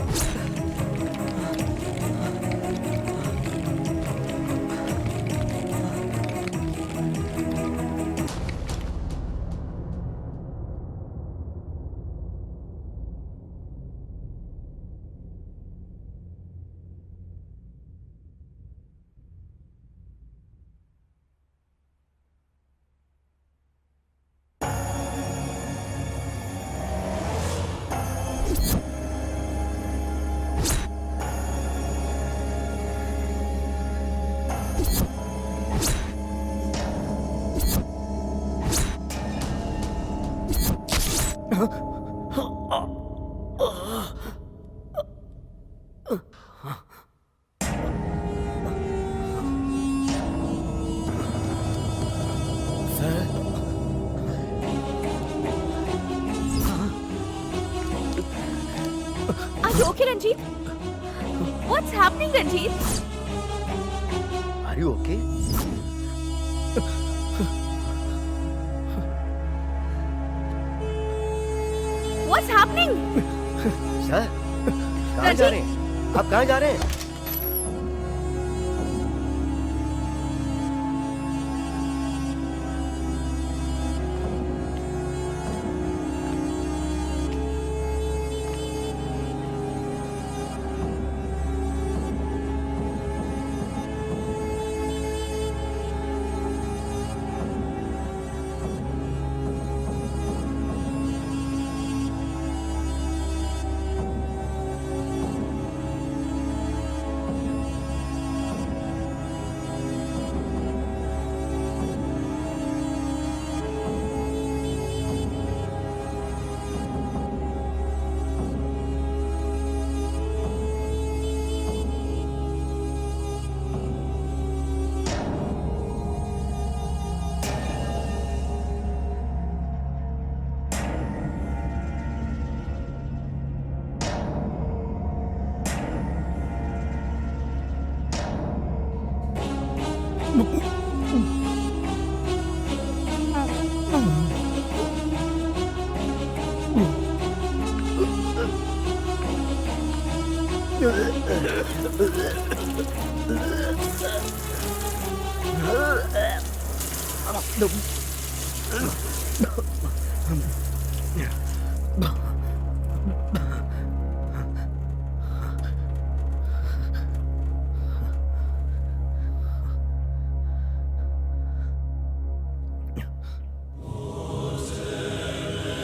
Are you okay, Ranjit? What's happening, Ranjit? Are you okay? What's happening? Sir, कहाँ जा रहे हैं? आप कहाँ जा रहे हैं?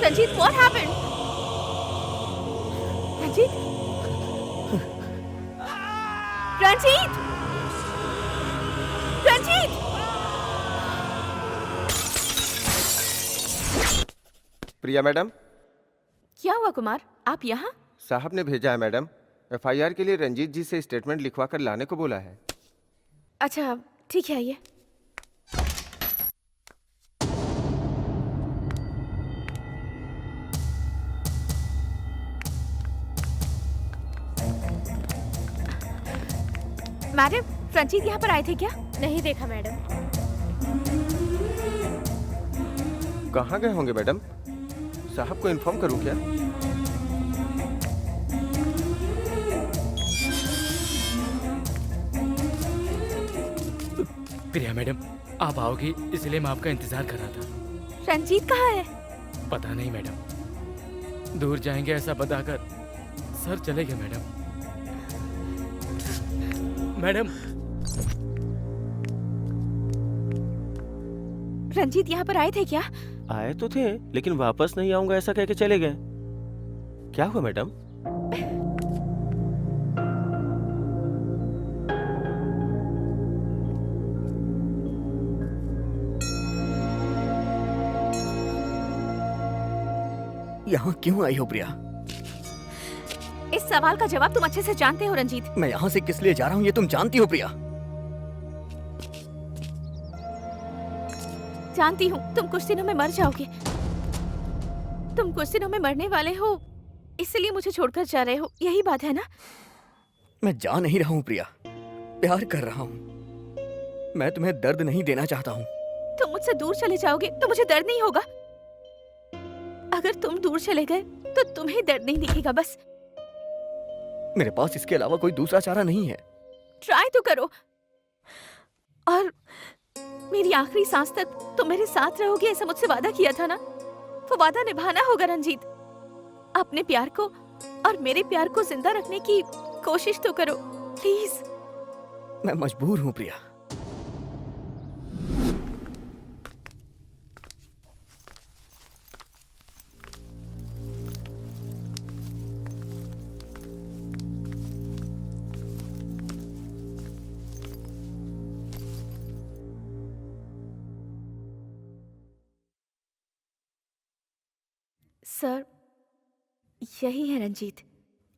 Ranjit, what happened? Ranjit? Ranjit? Ranjit? Priya madam, क्या हुआ कुमार? आप यहाँ? साहब ने भेजा है मैडम। एफआईआर के लिए रंजीत जी से स्टेटमेंट लिखवा कर लाने को बोला है। अच्छा, ठीक है, आइए। मैडम, रंजीत यहाँ पर आए थे क्या? नहीं देखा मैडम। कहाँ गए होंगे मैडम? साहब को इन्फॉर्म करूँ क्या? प्रिया मैडम, आप आओगी इसलिए मैं आपका इंतजार कर रहा था। रंजीत कहाँ है? पता नहीं मैडम, दूर जाएंगे ऐसा बताकर सर चले गए मैडम। मैडम। रंजीत यहाँ पर आए थे क्या? आए तो थे, लेकिन वापस नहीं आऊंगा ऐसा कह के चले गए। क्या हुआ मैडम? यहाँ क्यों आई हो प्रिया? इस सवाल का जवाब तुम अच्छे से जानते हो रंजीत। मैं यहाँ से किस लिए जा रहा हूँ ये तुम जानती हो प्रिया? जानती हूँ, तुम कुछ दिनों में मर जाओगे। तुम कुछ दिनों में मरने वाले हो, इसलिए मुझे छोड़कर जा रहे हो, यही बात है ना? मैं जा नहीं रहा हूँ प्रिया, प्यार कर रहा हूँ। मैं तुम्हें दर्द नहीं देना चाहता हूँ। तुम मुझसे दूर चले जाओगे तो मुझे दर्द नहीं होगा। अगर तुम दूर चले गए तो तुम्हें दर्द नहीं दिखेगा बस। मेरे पास इसके अलावा कोई दूसरा चारा नहीं है। ट्राई तो करो। और मेरी आखिरी सांस तक तुम मेरे साथ रहोगे, ऐसा मुझसे वादा किया था ना? वो वादा निभाना होगा रंजीत। अपने प्यार को और मेरे प्यार को जिंदा रखने की कोशिश तो करो प्लीज। मैं मजबूर हूँ प्रिया। सर, यही है रंजीत।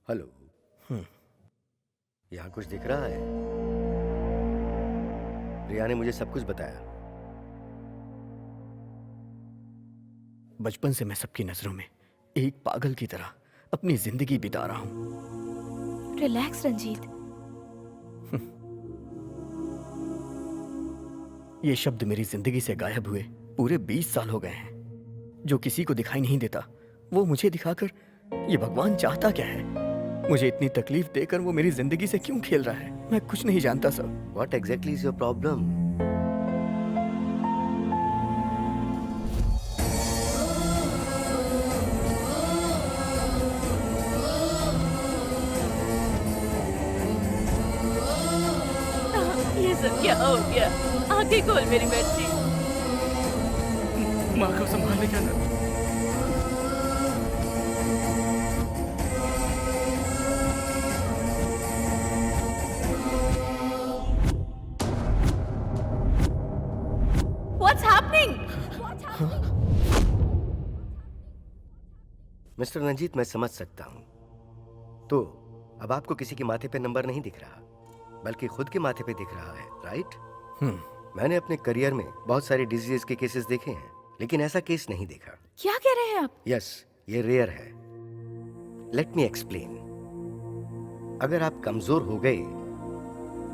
हेलो। यहाँ कुछ दिख रहा है? रिया ने मुझे सब कुछ बताया। बचपन से मैं सबकी नजरों में एक पागल की तरह अपनी जिंदगी बिता रहा हूँ। रिलैक्स रंजीत। ये शब्द मेरी जिंदगी से गायब हुए पूरे 20 साल हो गए हैं। जो किसी को दिखाई नहीं देता वो मुझे दिखाकर, ये भगवान चाहता क्या है? मुझे इतनी तकलीफ देकर वो मेरी जिंदगी से क्यों खेल रहा है? मैं कुछ नहीं जानता sir. What exactly is your problem? ये सब क्या हो गया? आंखें खोल मेरी बच्ची। माँ को संभालने का ना। What's happening? मिस्टर रंजीत, मैं समझ सकता हूँ। तो अब आपको किसी के माथे पे नंबर नहीं दिख रहा, बल्कि खुद के माथे पे दिख रहा है, राइट? मैंने अपने करियर में बहुत सारे डिजीज के केसेस देखे हैं, लेकिन ऐसा केस नहीं देखा। क्या कह रहे हैं आप? यस, ये रेयर है। Let me explain. अगर आप कमजोर हो गए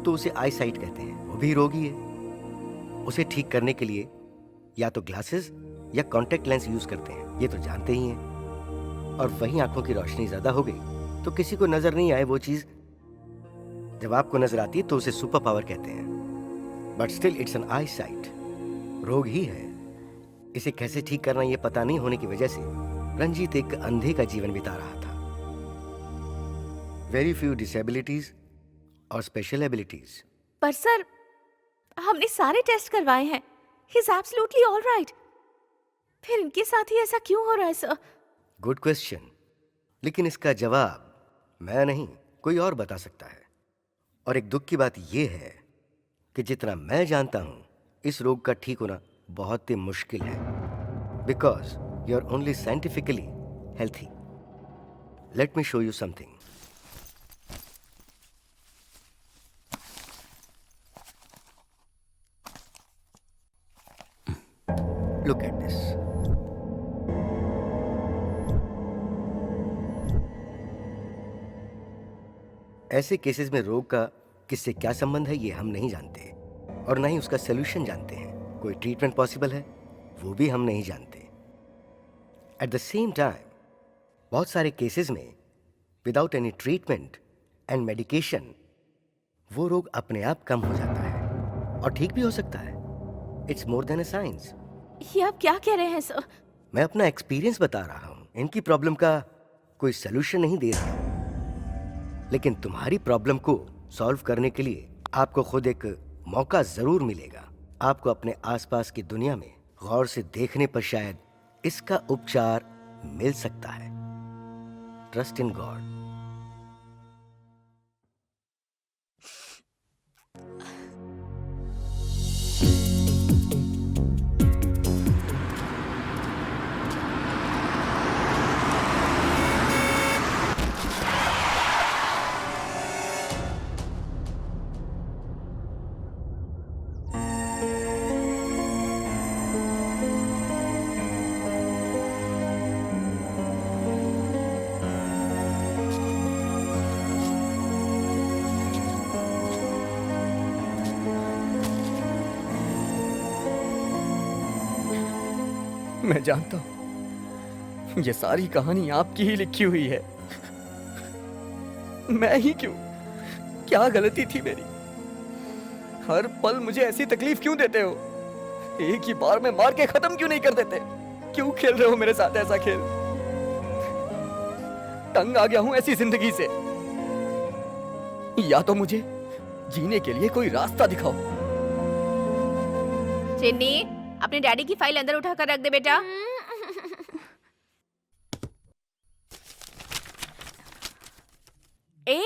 तो उसे आई साइट कहते हैं। वो भी रोगी है। उसे ठीक करने के लिए या तो ग्लासेस या कॉन्टेक्ट लेंस यूज करते हैं, ये तो जानते ही हैं। और वहीं आंखों की रोशनी ज्यादा हो गई तो किसी को नजर नहीं आए वो चीज, जब आपको नजर आती है तो उसे सुपर पावर कहते हैं। But still it's an I site, रोग ही है। इसे कैसे ठीक करना ये पता नहीं होने की वजह से रंजीत एक अंधे का जीवन बिता रहा था। वेरी फ्यू डिसेबिलिटीज और स्पेशल एबिलिटीज। पर सर, हमने सारे टेस्ट करवाए हैं। ही इज एब्सोल्युटली ऑलराइट। फिर इनके साथ ही ऐसा क्यों हो रहा है सर? गुड क्वेश्चन, लेकिन इसका जवाब मैं नहीं, कोई और बता सकता है। और एक दुख की बात यह है कि जितना मैं जानता हूं, इस रोग का ठीक होना बहुत ही मुश्किल है, because you are only scientifically healthy. Let me show you something. Look at this. ऐसे केसेस में रोग का किससे क्या संबंध है ये हम नहीं जानते, और ना ही उसका सोल्यूशन जानते हैं। कोई ट्रीटमेंट पॉसिबल है वो भी हम नहीं जानते। एट द सेम टाइम बहुत सारे केसेस में without any treatment and medication वो रोग अपने आप कम हो जाता है और ठीक भी हो सकता है। It's more than a science. ये आप क्या कह रहे हैं सर? मैं अपना एक्सपीरियंस बता रहा हूं। इनकी प्रॉब्लम का कोई सोल्यूशन नहीं दे रहा हूं, लेकिन तुम्हारी प्रॉब्लम को सॉल्व करने के लिए आपको खुद एक मौका जरूर मिलेगा। आपको अपने आसपास की दुनिया में गौर से देखने पर शायद इसका उपचार मिल सकता है। Trust in God. मैं जानता हूं ये सारी कहानी आपकी ही लिखी हुई है। मैं ही क्यों? क्या गलती थी मेरी? हर पल मुझे ऐसी तकलीफ क्यों देते हो? एक ही बार में मार के खत्म क्यों नहीं कर देते? क्यों खेल रहे हो मेरे साथ ऐसा खेल? तंग आ गया हूं ऐसी जिंदगी से। या तो मुझे जीने के लिए कोई रास्ता दिखाओ। चिन्नी, अपने डैडी की फाइल अंदर उठा कर रख दे बेटा। ए,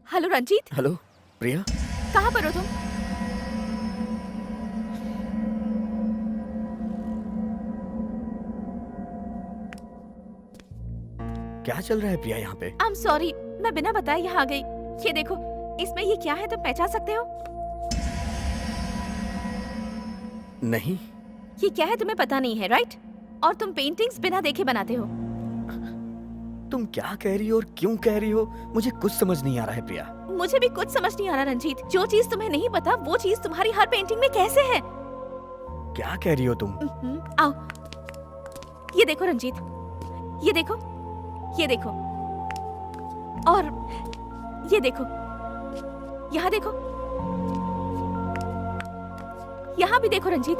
हेलो रंजीत, हेलो प्रिया, कहाँ पर हो तुम? क्या चल रहा है प्रिया यहाँ पे? आई एम सॉरी, मैं बिना बताए यहाँ आ गई। ये देखो, इसमें ये क्या है, तुम पहचान सकते हो? नहीं। ये क्या है तुम्हें पता नहीं है, राइट? और तुम पेंटिंग्स बिना देखे बनाते हो। तुम क्या कह रही हो और क्यों कह रही हो, मुझे कुछ समझ नहीं आ रहा है प्रिया। मुझे भी कुछ समझ नहीं आ रहा रंजीत। जो चीज तुम्हें नहीं पता वो चीज तुम्हारी हर पेंटिंग में कैसे है? क्या कह रही हो तुम? आओ, ये देखो रंजीत, ये देखो, ये देखो, और ये देखो, यहाँ देखो, यहाँ भी देखो रंजीत।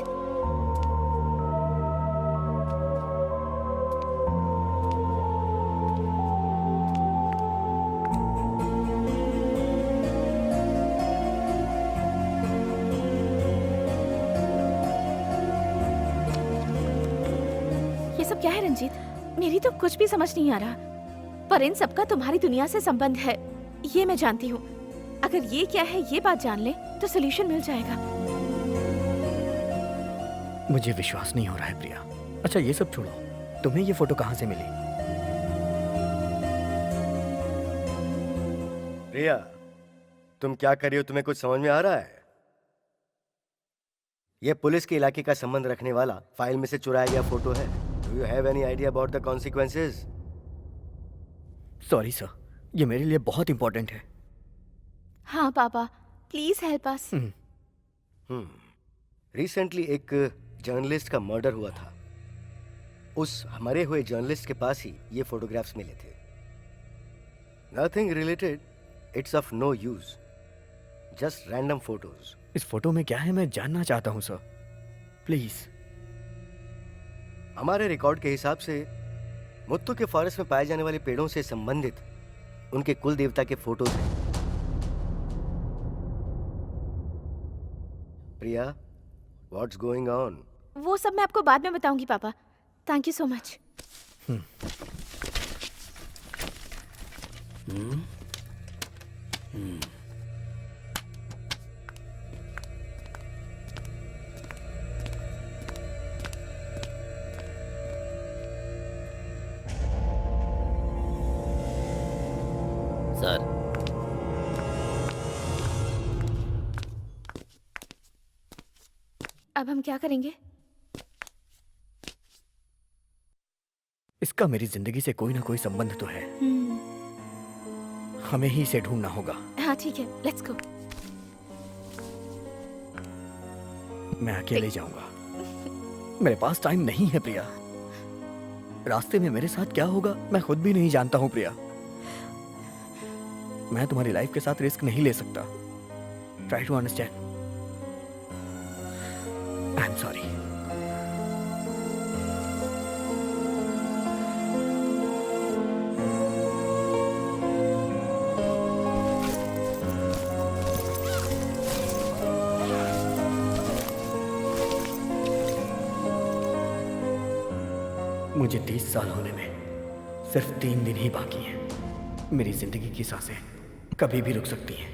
ये सब क्या है रंजीत? मेरी तो कुछ भी समझ नहीं आ रहा, पर इन सबका तुम्हारी दुनिया से संबंध है, ये मैं जानती हूँ। अगर ये क्या है ये बात जान ले तो सोल्यूशन मिल जाएगा। मुझे विश्वास नहीं हो रहा है प्रिया। अच्छा ये सब छोड़ो, तुम्हें ये फोटो कहाँ से मिली? प्रिया, तुम क्या कर रही हो? तुम्हें कुछ समझ में आ रहा है? यह पुलिस के इलाके का संबंध रखने वाला फाइल में से चुराया गया फोटो है। Do you have any idea about the consequences? Sorry sir, ये मेरे लिए बहुत इंपॉर्टेंट है। हाँ पापा, प्लीज हेल्प अस। रिसेंटली एक जर्नलिस्ट का मर्डर हुआ था। उस मरे हुए जर्नलिस्ट के पास ही ये फोटोग्राफ्स मिले थे। Nothing related, it's of no use, just random photos. इस फोटो में क्या है मैं जानना चाहता हूँ सर, प्लीज। हमारे रिकॉर्ड के हिसाब से मुत्तू के फॉरेस्ट में पाए जाने वाले पेड़ों से संबंधित उनके कुल देवता के फोटोज हैं। प्रिया, व्हाट्स गोइंग ऑन? वो सब मैं आपको बाद में बताऊंगी पापा। Thank you so much. Sir, अब हम क्या करेंगे? इसका मेरी जिंदगी से कोई ना कोई संबंध तो है। हमें ही इसे ढूंढना होगा। हाँ ठीक है, लेट्स गो। मैं अकेले जाऊंगा, मेरे पास टाइम नहीं है प्रिया। रास्ते में मेरे साथ क्या होगा मैं खुद भी नहीं जानता हूँ प्रिया। मैं तुम्हारी लाइफ के साथ रिस्क नहीं ले सकता। Try to understand. I am sorry. मुझे 30 साल होने में सिर्फ 3 दिन ही बाकी हैं। मेरी जिंदगी की सांसें कभी भी रुक सकती हैं।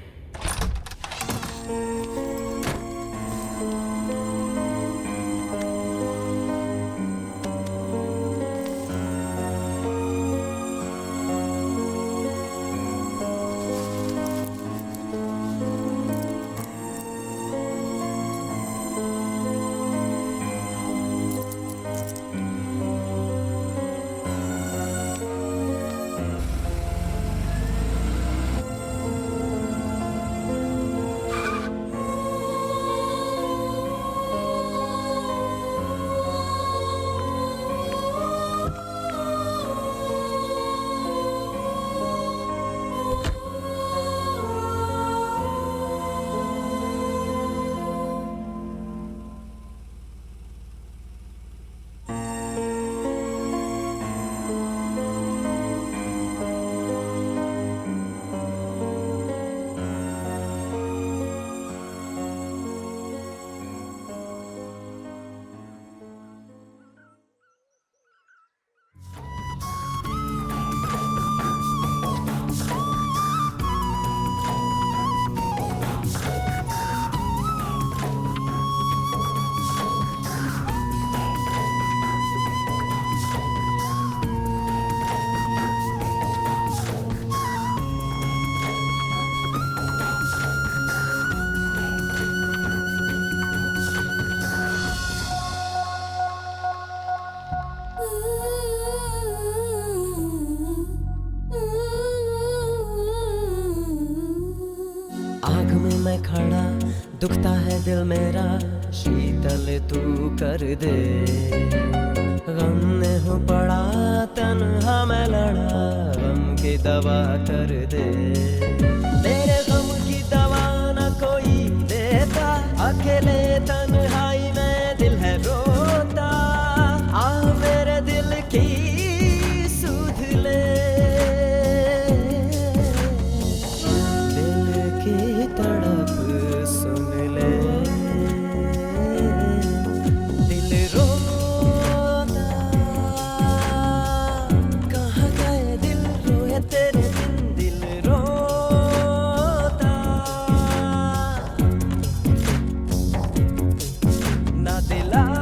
आग में मैं खड़ा दुखता है दिल मेरा, शीतल तू कर दे। गम में हूँ पड़ा तन्हा मैं लड़ा, गम की दवा कर दे। मेरे गम की दवा न कोई देता, अकेले तन्हाई में दिल है रोता। आ मेरे दिल की सुध ले, दिल की तड़प सुन ले। दिल रोता, कहाँ गए दिल रोए तेरे बिन। दिल रोता, ना दिलासा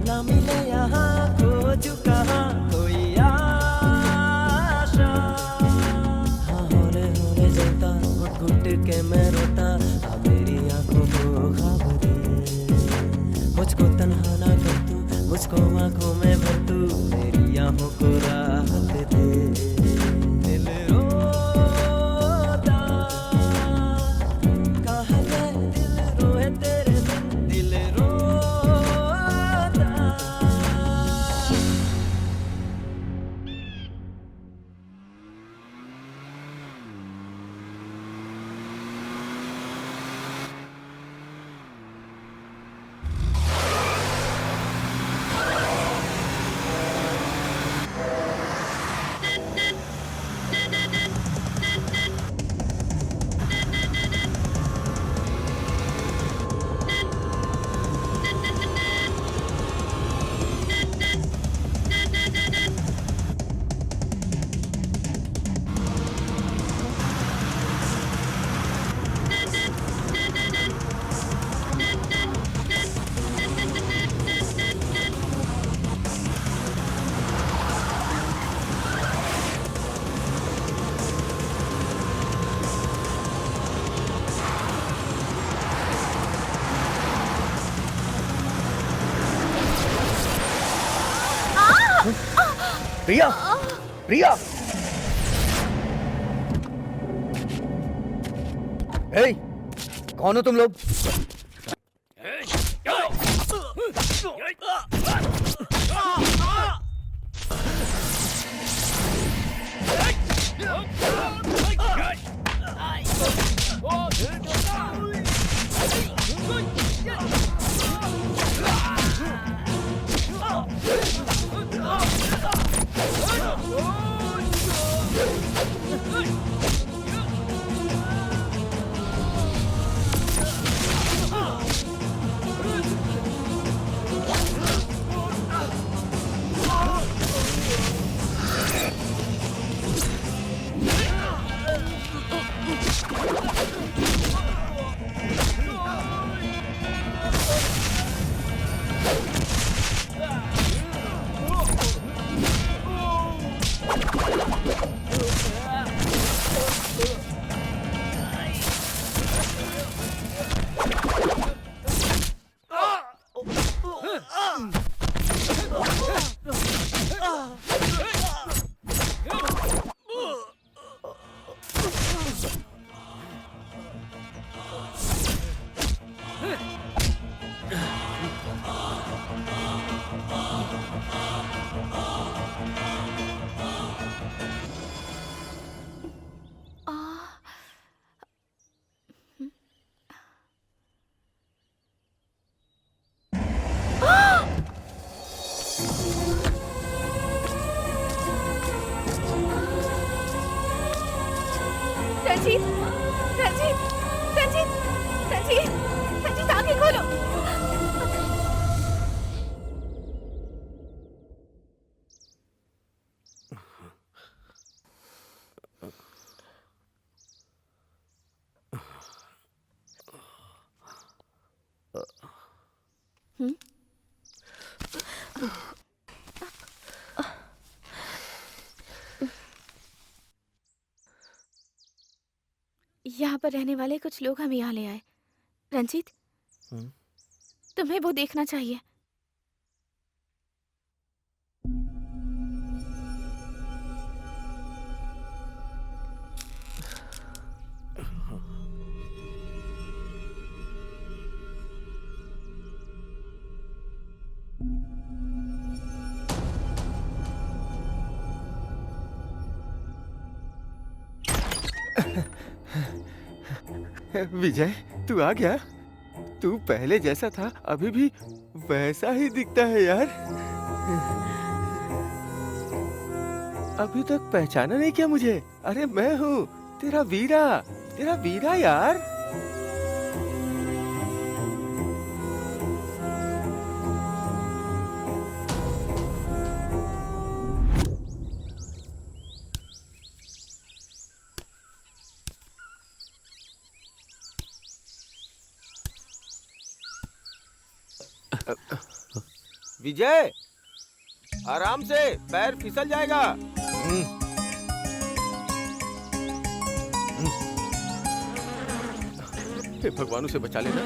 ना मिले यहाँ, खोजू कहाँ कोई आशा। हाँ होले होले जलता, घुट घुट के मैं रोता। हाँ मेरी आंखों को ख्वाब दे, मुझको तन्हा ना कर तू, मुझको आंखों में भर तू। मेरी आंखों को राहत दे। दिल रोता, कहाँ गए दिल रोए तेरे बिन। दिल रोता। प्रिया, प्रिया, हे, कौन हो तुम लोग? यहाँ पर रहने वाले कुछ लोग हमें यहाँ ले आए। रंजीत, तुम्हें वो देखना चाहिए। विजय, तू आ गया? तू पहले जैसा था अभी भी वैसा ही दिखता है यार। अभी तक पहचाना नहीं क्या मुझे? अरे मैं हूँ तेरा वीरा यार। विजय, आराम से, पैर फिसल जाएगा। हे भगवान, उसे बचा लेना।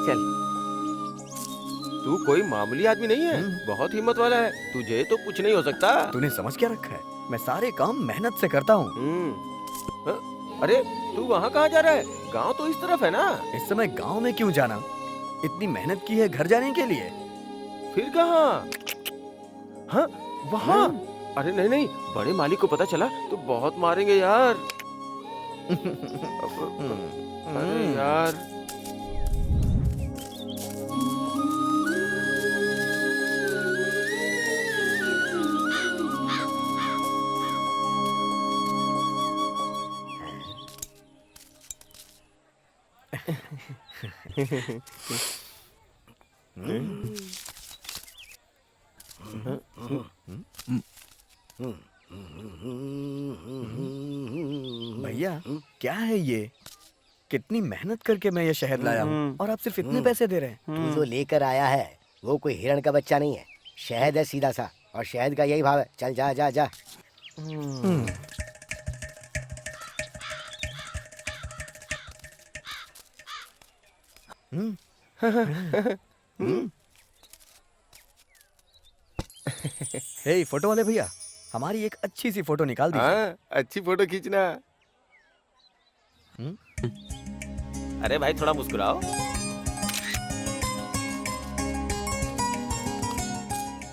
चल, तू कोई मामूली आदमी नहीं है, बहुत हिम्मत वाला है। तुझे तो कुछ नहीं हो सकता। तूने समझ क्या रखा है? मैं सारे काम मेहनत से करता हूँ। अरे तू वहाँ कहाँ जा रहा है? गांव तो इस तरफ है ना। इस समय गांव में क्यों जाना? इतनी मेहनत की है घर जाने के लिए। फिर कहाँ? हाँ, वहाँ। अरे नहीं नहीं, बड़े मालिक को पता चला तो बहुत मारेंगे यार। अरे यार, भैया, क्या है ये? कितनी मेहनत करके मैं ये शहद लाया हूँ और आप सिर्फ इतने पैसे दे रहे हैं। तू जो लेकर आया है वो कोई हिरण का बच्चा नहीं है, शहद है सीधा सा, और शहद का यही भाव है। चल जा जा जा। हे फोटो वाले भैया, हमारी एक अच्छी सी फोटो निकाल दीजिए। हाँ, अच्छी फोटो खींचना। अरे भाई, थोड़ा मुस्कुराओ।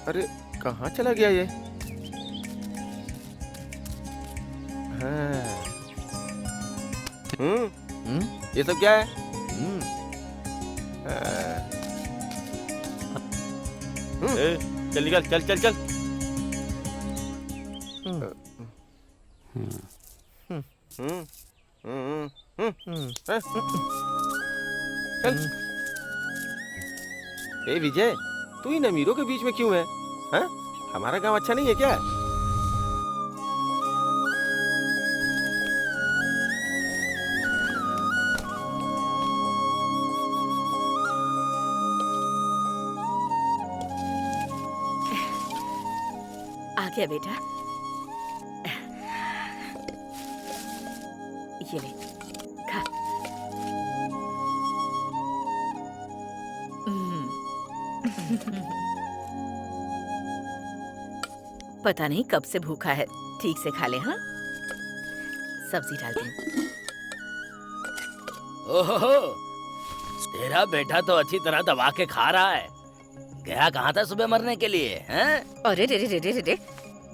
अरे कहाँ चला गया ये? हाँ। ये सब क्या है? चल निकल, चल चल चल। ए विजय, तू इन अमीरों के बीच में क्यों है? हाँ? हमारा गांव अच्छा नहीं है क्या? आ गया बेटा, ये ले, खा। पता नहीं कब से भूखा है, ठीक से खा ले। हाँ, सब्जी डाल दे। ओहो, तेरा बेटा तो अच्छी तरह दबा के खा रहा है। गया कहाँ था सुबह मरने के लिए? हैं? अरे रे रे रे रे रे,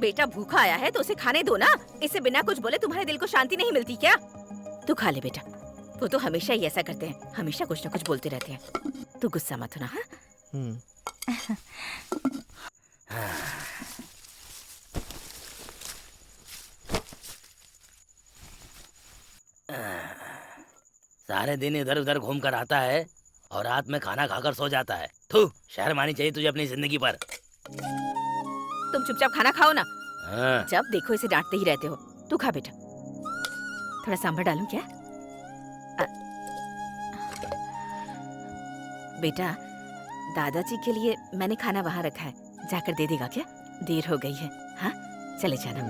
बेटा भूखा आया है तो उसे खाने दो ना। इसे बिना कुछ बोले तुम्हारे दिल को शांति नहीं मिलती क्या? तू खा ले बेटा। वो तो हमेशा ही ऐसा करते हैं, हमेशा कुछ ना कुछ बोलते रहते हैं। तू गुस्सा मत होना। हाँ, सारे दिन इधर उधर घूम कर आता है और रात में खाना खाकर सो जाता है। थू, शर्म आनी चाहिए तुझे अपनी जिंदगी पर। तुम चुपचाप खाना खाओ ना। हाँ। जब देखो इसे डांटते ही रहते हो। तू खा बेटा। थोड़ा सांभर डालूं क्या? बेटा, दादाजी के लिए मैंने खाना वहाँ रखा है, जाकर दे देगा क्या? देर हो गई है। हाँ, चले जाना।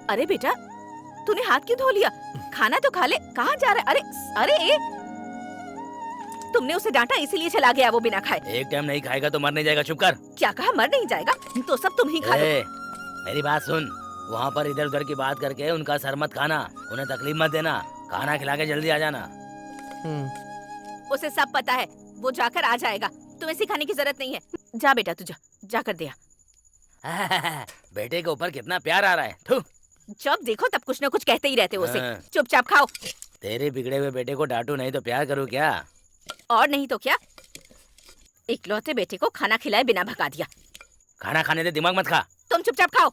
अरे बेटा, तूने हाथ क्यों धो लिया? खाना तो खा ले। कहाँ जा रहा है? अरे तुमने उसे डांटा इसीलिए चला गया वो बिना खाए। एक टाइम नहीं खाएगा तो मर नहीं जाएगा। चुप कर। क्या कहा? मर नहीं जाएगा? तो सब तुम ही खा लो। मेरी बात सुन, वहाँ पर इधर उधर की बात करके उनका सर मत खाना, उन्हें तकलीफ मत देना। खाना खिला के जल्दी आ जाना। उसे सब पता है, वो जाकर आ जाएगा। तुम्हें सिखाने की जरूरत नहीं है। जा बेटा, तू जाकर दे आ। बेटे के ऊपर कितना प्यार आ रहा है। थू। जब देखो तब कुछ न कुछ कहते ही रहते हो उसे। चुपचाप खाओ। तेरे बिगड़े हुए बेटे को डांटू नहीं तो प्यार करूँ क्या? और नहीं तो क्या, इकलौते बेटे को खाना खिलाए बिना भगा दिया। खाना खाने दे, दिमाग मत खा। तुम चुपचाप खाओ।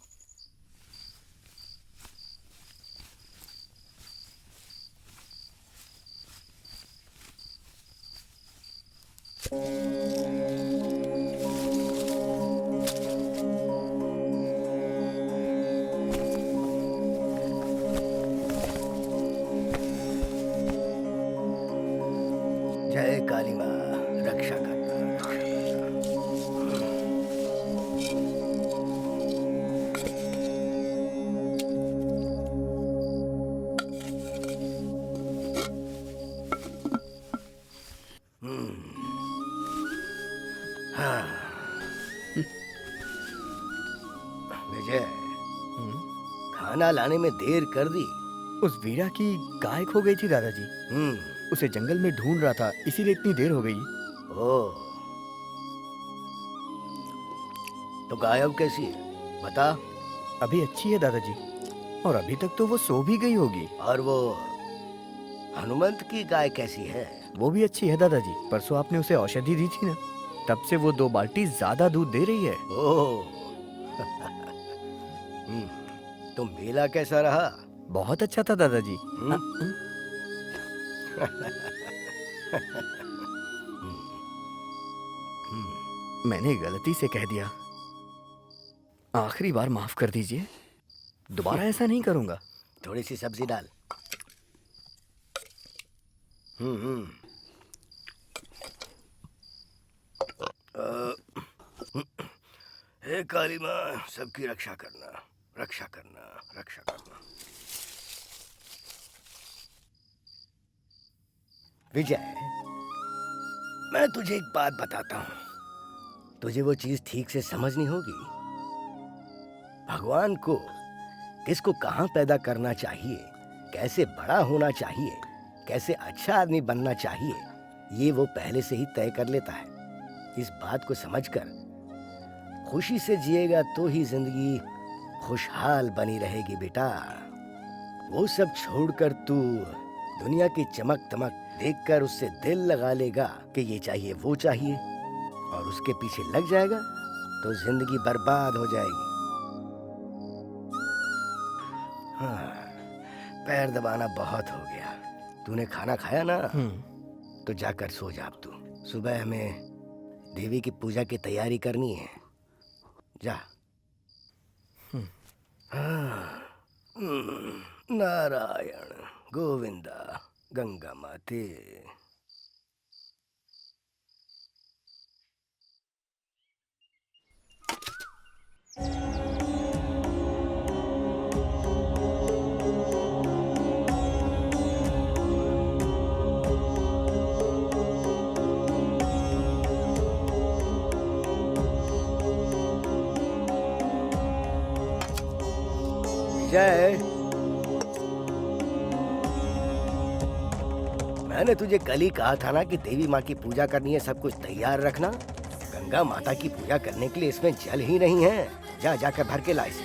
जय काली माँ, रक्षा करना। हाँ। विजय, खाना लाने में देर कर दी। उस वीरा की गाय खो गई थी दादाजी। उसे जंगल में ढूंढ रहा था, इसीलिए इतनी देर हो गई। ओह, तो गायब कैसी है? बता। अभी अच्छी है दादाजी, और अभी तक तो वो सो भी गई होगी। और वो हनुमंत की गाय कैसी है? वो भी अच्छी है दादाजी। परसों आपने उसे औषधि दी थी ना, तब से वो 2 बाल्टी ज्यादा दूध दे रही है। ओह। तो मेला कैसा रहा? बहुत अच्छा था दादाजी। मैंने गलती से कह दिया, आखिरी बार माफ कर दीजिए। दोबारा ऐसा नहीं करूंगा। थोड़ी सी सब्जी डाल। हे काली माँ, सबकी रक्षा करना, रक्षा करना, रक्षा करना। विजय, मैं तुझे एक बात बताता हूँ, तुझे वो चीज ठीक से समझनी होगी। भगवान को किसको कहाँ पैदा करना चाहिए, कैसे बड़ा होना चाहिए, कैसे अच्छा आदमी बनना चाहिए, ये वो पहले से ही तय कर लेता है। इस बात को समझकर खुशी से जिएगा तो ही जिंदगी खुशहाल बनी रहेगी बेटा। वो सब छोड़कर तू दुनिया की चमक दमक देखकर उससे दिल लगा लेगा कि ये चाहिए वो चाहिए, और उसके पीछे लग जाएगा तो जिंदगी बर्बाद हो जाएगी। हाँ, पैर दबाना बहुत हो गया। तूने खाना खाया ना, तो जाकर सो जा अब तू। सुबह हमें देवी की पूजा की तैयारी करनी है। जा। हाँ, नारायण गोविंदा गंगा माते। जय, मैंने तुझे कल ही कहा था ना कि देवी माँ की पूजा करनी है, सब कुछ तैयार रखना। गंगा माता की पूजा करने के लिए इसमें जल ही नहीं है। जा, जाकर भर के ला इसे।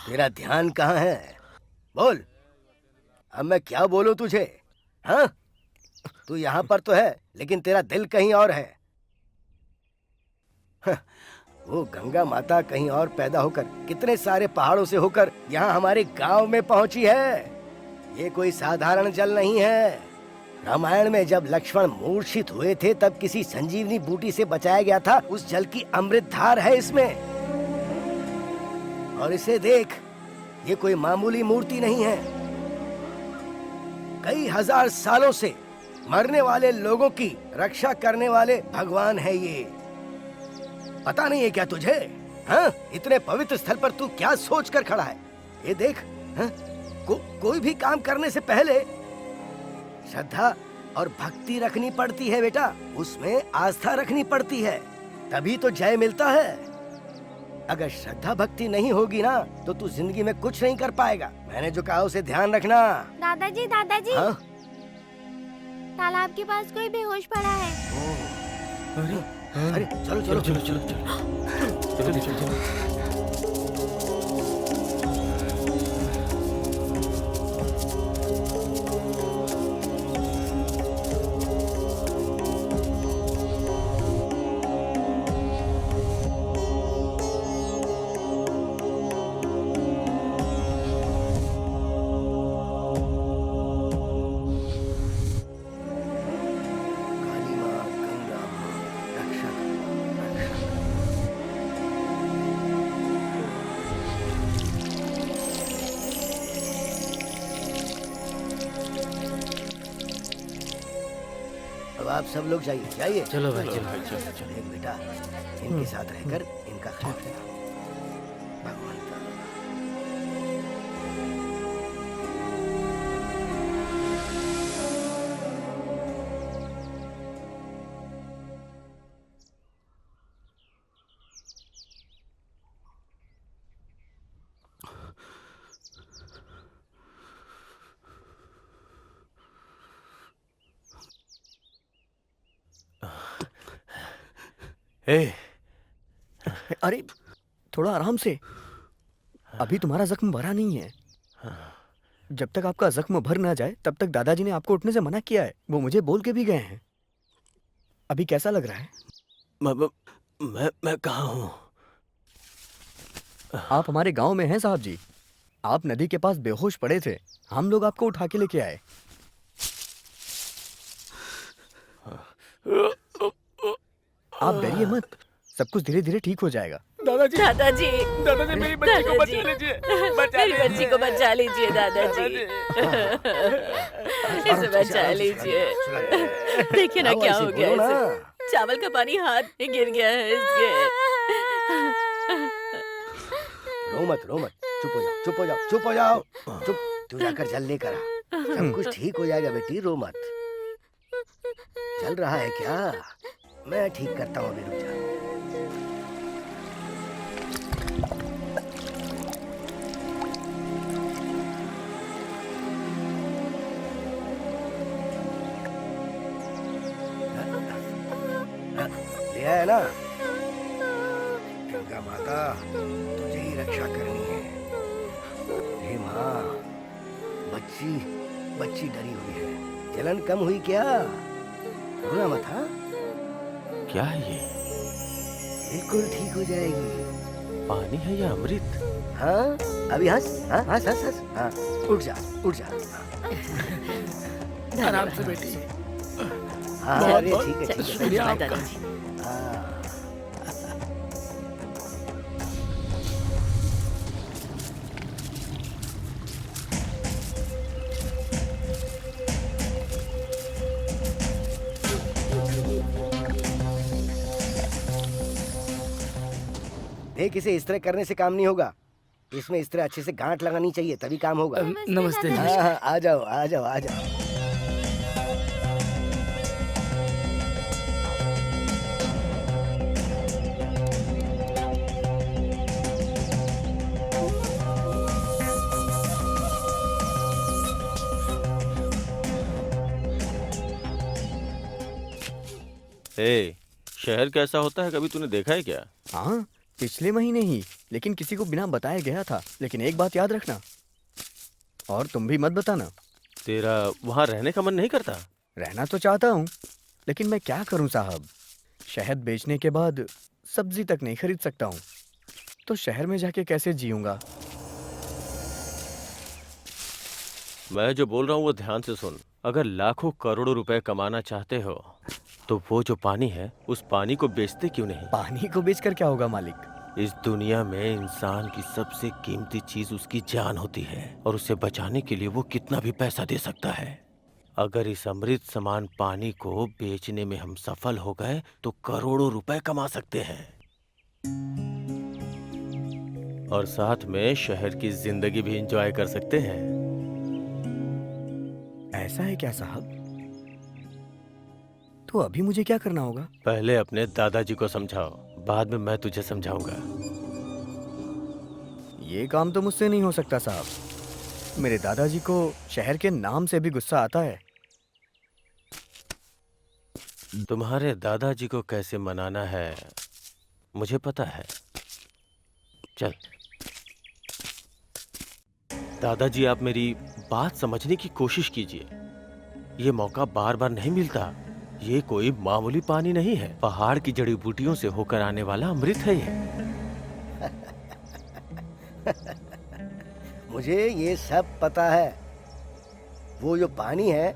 तेरा ध्यान कहाँ है? बोल। अब मैं क्या बोलूं तुझे? हाँ, तू यहाँ पर तो है लेकिन तेरा दिल कहीं और है। हाँ, वो गंगा माता कहीं और पैदा होकर कितने सारे पहाड़ों से होकर यहाँ हमारे गांव में पहुंची है। ये कोई साधारण जल नहीं है। रामायण में जब लक्ष्मण मूर्छित हुए थे तब किसी संजीवनी बूटी से बचाया गया था। उस जल की अमृत धार है इसमें। और इसे देख, ये कोई मामूली मूर्ति नहीं है। कई हजार सालों से मरने वाले लोगों की रक्षा करने वाले भगवान है ये। पता नहीं है क्या तुझे? हाँ, इतने पवित्र स्थल पर तू क्या सोच कर खड़ा है? ये देख, हाँ? कोई भी काम करने से पहले श्रद्धा और भक्ति रखनी पड़ती है बेटा। उसमें आस्था रखनी पड़ती है, तभी तो जय मिलता है। अगर श्रद्धा भक्ति नहीं होगी ना तो तू जिंदगी में कुछ नहीं कर पाएगा। मैंने जो कहा उसे ध्यान रखना। दादाजी दादाजी, हाँ? तालाब के पास कोई बेहोश पड़ा है। अरे चलो चलो चलो चलो चलो। काली माँ, गंगा माँ, रक्षा रक्षा। अब आप सब लोग जाइए जाइए। चलो भाई, चलो। देख बेटा, इनके साथ रहकर इनका ख्याल रखना। भगवान का। ए, अरे थोड़ा आराम से, अभी तुम्हारा जख्म भरा नहीं है। जब तक आपका जख्म भर ना जाए तब तक दादाजी ने आपको उठने से मना किया है। वो मुझे बोल के भी गए हैं। अभी कैसा लग रहा है? मैं कहाँ हूँ? आप हमारे गांव में हैं साहब जी। आप नदी के पास बेहोश पड़े थे, हम लोग आपको उठा के लेके आए। आप डरिए मत, सब कुछ धीरे धीरे ठीक हो जाएगा। दादाजी दादाजी दादाजी मेरी बच्ची को बचा लीजिए, बचा मेरी बच्ची को बचा लीजिए दादाजी। इसे बचा लीजिए। देखिए ना क्या हो गया इसे। चावल का पानी हाथ में गिर गया है इसके। रो मत, चुप हो जाओ, चुप हो जाओ, चुप हो जाओ, चुप। तू जाकर जल लेकर आ, सब कुछ ठीक हो जाएगा बेटी, रो मत। चल रहा है क्या? मैं ठीक करता हूँ, अभी रुक जा। लिया है ना? गंगा माता, तुझे ही रक्षा करनी है। हे माँ, बच्ची डरी हुई है। जलन कम हुई क्या? रोना मत। हाँ, क्या है ये? बिल्कुल ठीक हो जाएगी। पानी है या अमृत? हाँ, अभी हंस। हाँ, हंस हंस हंस। हाँ, उठ जा, उठ जा। आराम से बेटी। हाँ, अरे ठीक है, ठीक है। शुक्रिया आपका। हाँ। देख, इसे इस तरह करने से काम नहीं होगा। इसमें इस तरह अच्छे से गांठ लगानी चाहिए, तभी काम होगा। नमस्ते। हाँ, हाँ, आ जाओ, आ जाओ, आ जाओ। ए, शहर कैसा होता है कभी तूने देखा है क्या? हाँ, पिछले महीने ही लेकिन किसी को बिना बताए गया था। लेकिन एक बात याद रखना, और तुम भी मत बताना। तेरा वहाँ रहने का मन नहीं करता? रहना तो चाहता हूँ, लेकिन मैं क्या करूँ साहब। शहद बेचने के बाद सब्जी तक नहीं खरीद सकता हूँ, तो शहर में जाके कैसे जीऊंगा। मैं जो बोल रहा हूँ वो ध्यान से सुन। अगर लाखों करोड़ों रुपए कमाना चाहते हो तो वो जो पानी है उस पानी को बेचते क्यों नहीं? पानी को बेचकर क्या होगा मालिक? इस दुनिया में इंसान की सबसे कीमती चीज उसकी जान होती है, और उसे बचाने के लिए वो कितना भी पैसा दे सकता है। अगर इस अमृत समान पानी को बेचने में हम सफल हो गए तो करोड़ों रुपए कमा सकते हैं, और साथ में शहर की जिंदगी भी एंजॉय कर सकते हैं। ऐसा है क्या साहब? तो अभी मुझे क्या करना होगा? पहले अपने दादाजी को समझाओ, बाद में मैं तुझे समझाऊंगा। ये काम तो मुझसे नहीं हो सकता साहब। मेरे दादाजी को शहर के नाम से भी गुस्सा आता है। तुम्हारे दादाजी को कैसे मनाना है मुझे पता है। चल दादाजी, आप मेरी बात समझने की कोशिश कीजिए। ये मौका बार बार नहीं मिलता। ये कोई मामूली पानी नहीं है, पहाड़ की जड़ी बूटियों से होकर आने वाला अमृत है ये। मुझे ये सब पता है। वो जो पानी है,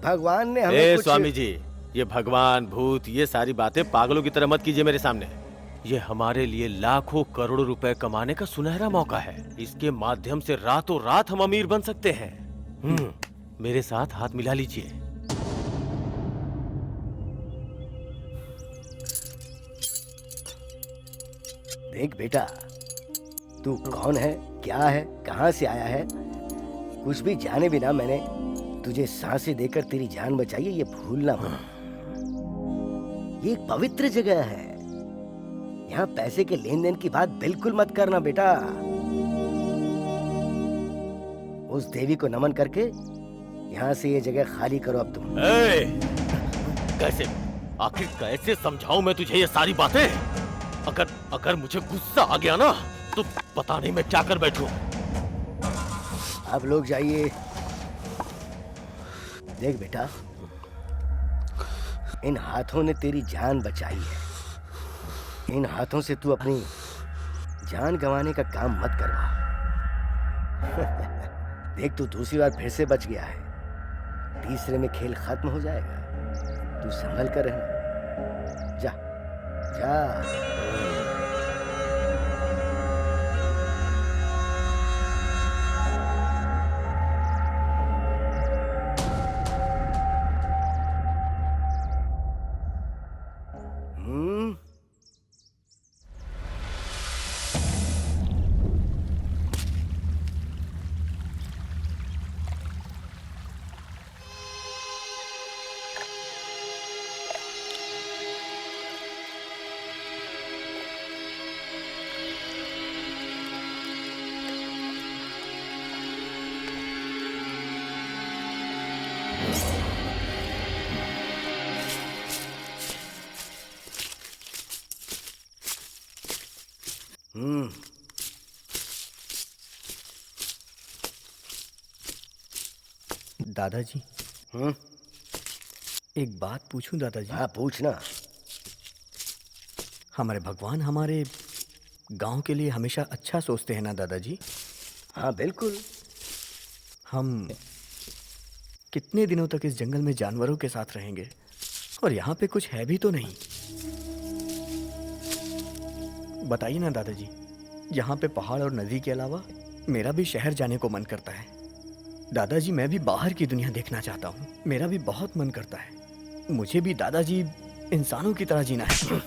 भगवान ने हमें कुछ... स्वामी जी, ये भगवान भूत ये सारी बातें पागलों की तरह मत कीजिए मेरे सामने। ये हमारे लिए लाखों करोड़ों रुपए कमाने का सुनहरा मौका है। इसके माध्यम से रातों रात हम अमीर बन सकते हैं। मेरे साथ हाथ मिला लीजिए। देख बेटा, तू कौन है, क्या है, कहां से आया है, कुछ भी जाने बिना मैंने तुझे सांसें देकर तेरी जान बचाई है, ये भूलना मत। ये एक पवित्र जगह है। यहाँ पैसे के लेन देन की बात बिल्कुल मत करना बेटा। उस देवी को नमन करके यहाँ से ये जगह खाली करो अब तुम। कैसे, आखिर कैसे समझाऊं मैं तुझे ये सारी बातें? अगर मुझे गुस्सा आ गया ना तो पता नहीं मैं क्या कर बैठूं। आप लोग जाइए। देख बेटा, इन हाथों ने तेरी जान बचाई है। इन हाथों से तू अपनी जान गंवाने का काम मत करवा। देख, तू दूसरी बार फिर से बच गया है। तीसरे में खेल खत्म हो जाएगा। तू संभल कर रहना। जा जा। दादाजी, एक बात पूछूं दादाजी? हाँ, पूछना। हमारे भगवान हमारे गांव के लिए हमेशा अच्छा सोचते हैं ना दादाजी? हाँ बिल्कुल। हम कितने दिनों तक इस जंगल में जानवरों के साथ रहेंगे, और यहाँ पे कुछ है भी तो नहीं। बताइए ना दादाजी, यहाँ पे पहाड़ और नदी के अलावा मेरा भी शहर जाने को मन करता है। दादाजी, मैं भी बाहर की दुनिया देखना चाहता हूँ। मेरा भी बहुत मन करता है। मुझे भी दादाजी इंसानों की तरह जीना है।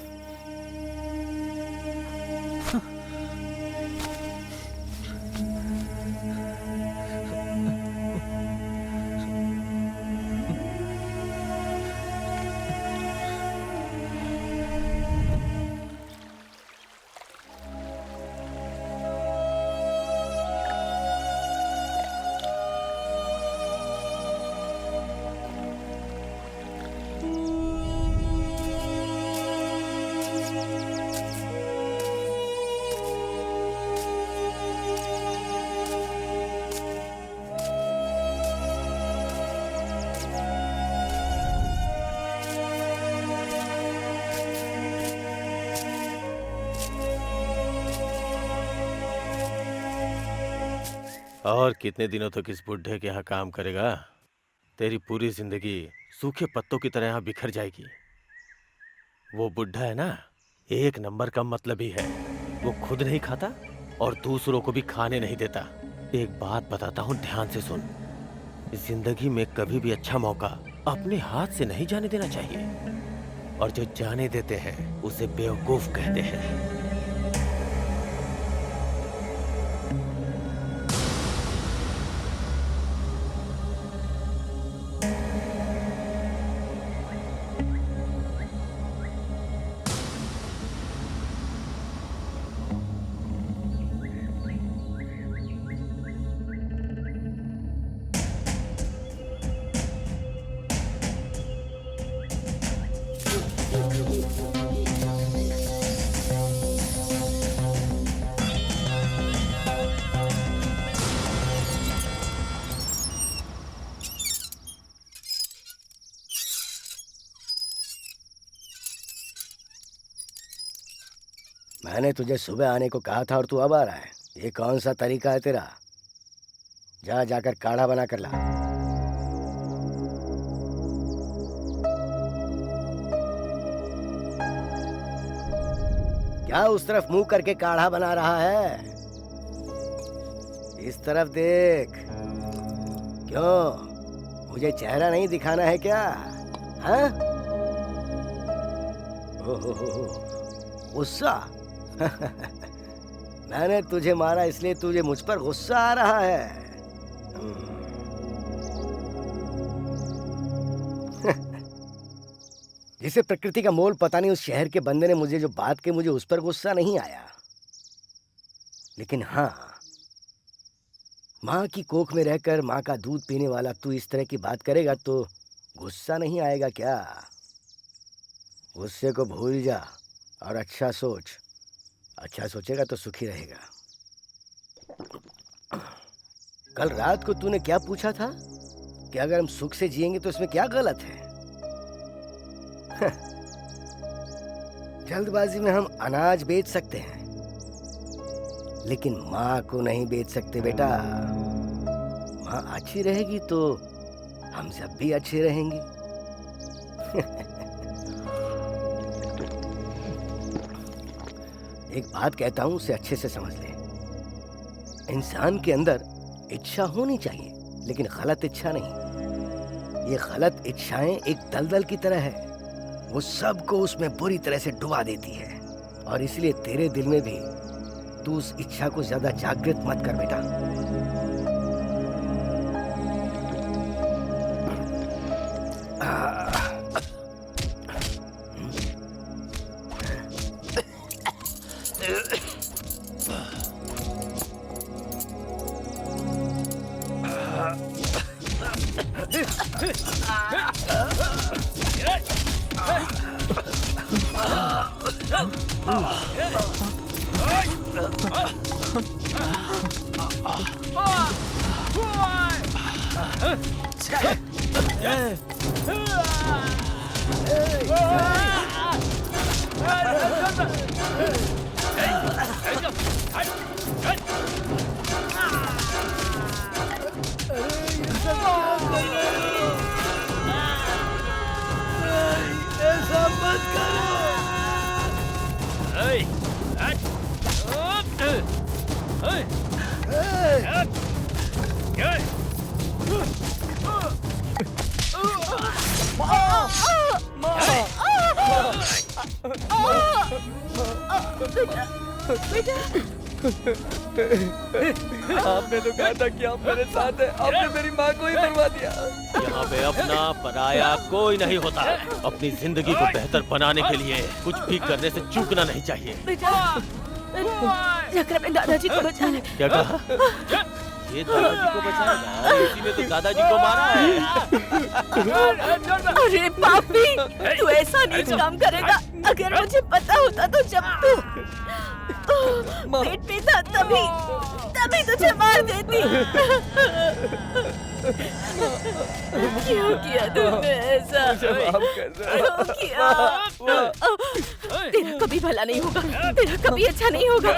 और कितने दिनों तक इस बुढ़े के यहाँ काम करेगा? तेरी पूरी जिंदगी सूखे पत्तों की तरह यहाँ बिखर जाएगी। वो बुढ़ा है ना, एक नंबर का मतलबी है। वो खुद नहीं खाता और दूसरों को भी खाने नहीं देता। एक बात बताता हूँ, ध्यान से सुन। जिंदगी में कभी भी अच्छा मौका अपने हाथ से नहीं जाने देना चाहिए, और जो जाने देते हैं उसे बेवकूफ कहते हैं। मैंने तुझे सुबह आने को कहा था और तू अब आ रहा है। ये कौन सा तरीका है तेरा? जाकर काढ़ा बना कर ला। क्या उस तरफ मुंह करके काढ़ा बना रहा है? इस तरफ देख। क्यों, मुझे चेहरा नहीं दिखाना है क्या? हाँ? गुस्सा? मैंने तुझे मारा इसलिए तुझे मुझ पर गुस्सा आ रहा है। जिसे प्रकृति का मोल पता नहीं, उस शहर के बंदे ने मुझे जो बात की, मुझे उस पर गुस्सा नहीं आया। लेकिन हाँ, माँ की कोख में रहकर माँ का दूध पीने वाला तू इस तरह की बात करेगा तो गुस्सा नहीं आएगा क्या? गुस्से को भूल जा और अच्छा सोच। अच्छा सोचेगा तो सुखी रहेगा। कल रात को तूने क्या पूछा था कि अगर हम सुख से जिएंगे तो इसमें क्या गलत है? जल्दबाजी में हम अनाज बेच सकते हैं, लेकिन माँ को नहीं बेच सकते बेटा। माँ अच्छी रहेगी तो हम सब भी अच्छे रहेंगे। एक बात कहता हूं, उसे अच्छे से समझ ले। इंसान के अंदर इच्छा होनी चाहिए, लेकिन गलत इच्छा नहीं। ये गलत इच्छाएं एक दलदल की तरह है, वो सबको उसमें बुरी तरह से डुबा देती है। और इसलिए तेरे दिल में भी तू उस इच्छा को ज्यादा जागृत मत कर बेटा। आपने तो कहा था कि आप मेरे साथ हैं, आपने मेरी माँ को ही मरवा दिया। यहाँ पे अपना पराया कोई नहीं होता। अपनी जिंदगी को बेहतर बनाने के लिए कुछ भी करने से चूकना नहीं चाहिए। जाकर अपने दादाजी को बचा ले। क्या कहा? ये दादाजी को बचाएगा? इसी ने तो दादाजी को मारा है। अरे पापी, तू ऐसा नीच काम करेगा। अगर मुझे पता होता तो जब तू पेट में था तभी तुझे मार देती। क्यों किया तुमने ऐसा? क्यों किया? तेरा कभी भला नहीं होगा, तेरा कभी अच्छा नहीं होगा।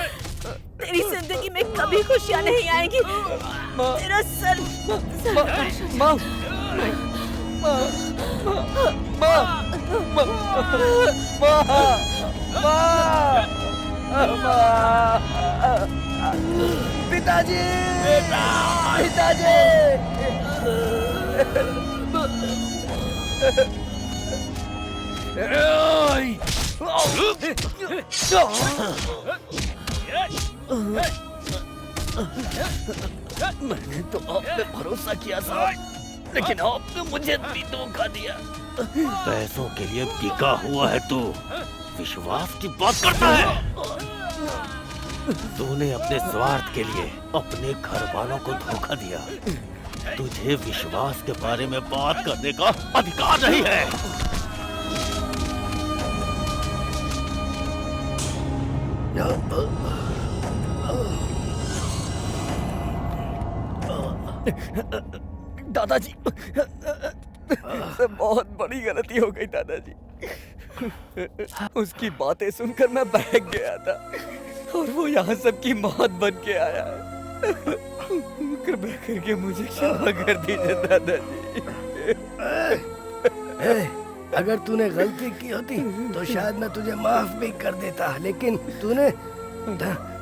तेरी जिंदगी में कभी खुशियाँ नहीं आएगी। तेरा सर माँ, पिताजी, पिताजी। मैंने तो आप पे भरोसा किया था, लेकिन आपने मुझे भी धोखा दिया। पैसों के लिए बिका हुआ है तू, विश्वास की बात करता है। तूने अपने स्वार्थ के लिए अपने घर वालों को धोखा दिया। तुझे विश्वास के बारे में बात करने का अधिकार नहीं है। दादाजी, बहुत बड़ी गलती हो गई दादाजी। उसकी बातें सुनकर मैं बहक गया था और वो यहाँ सबकी मौत बन के आया है। कृपया करके मुझे क्षमा कर दीजिए दादाजी। अगर तूने गलती की होती तो शायद मैं तुझे माफ भी कर देता, लेकिन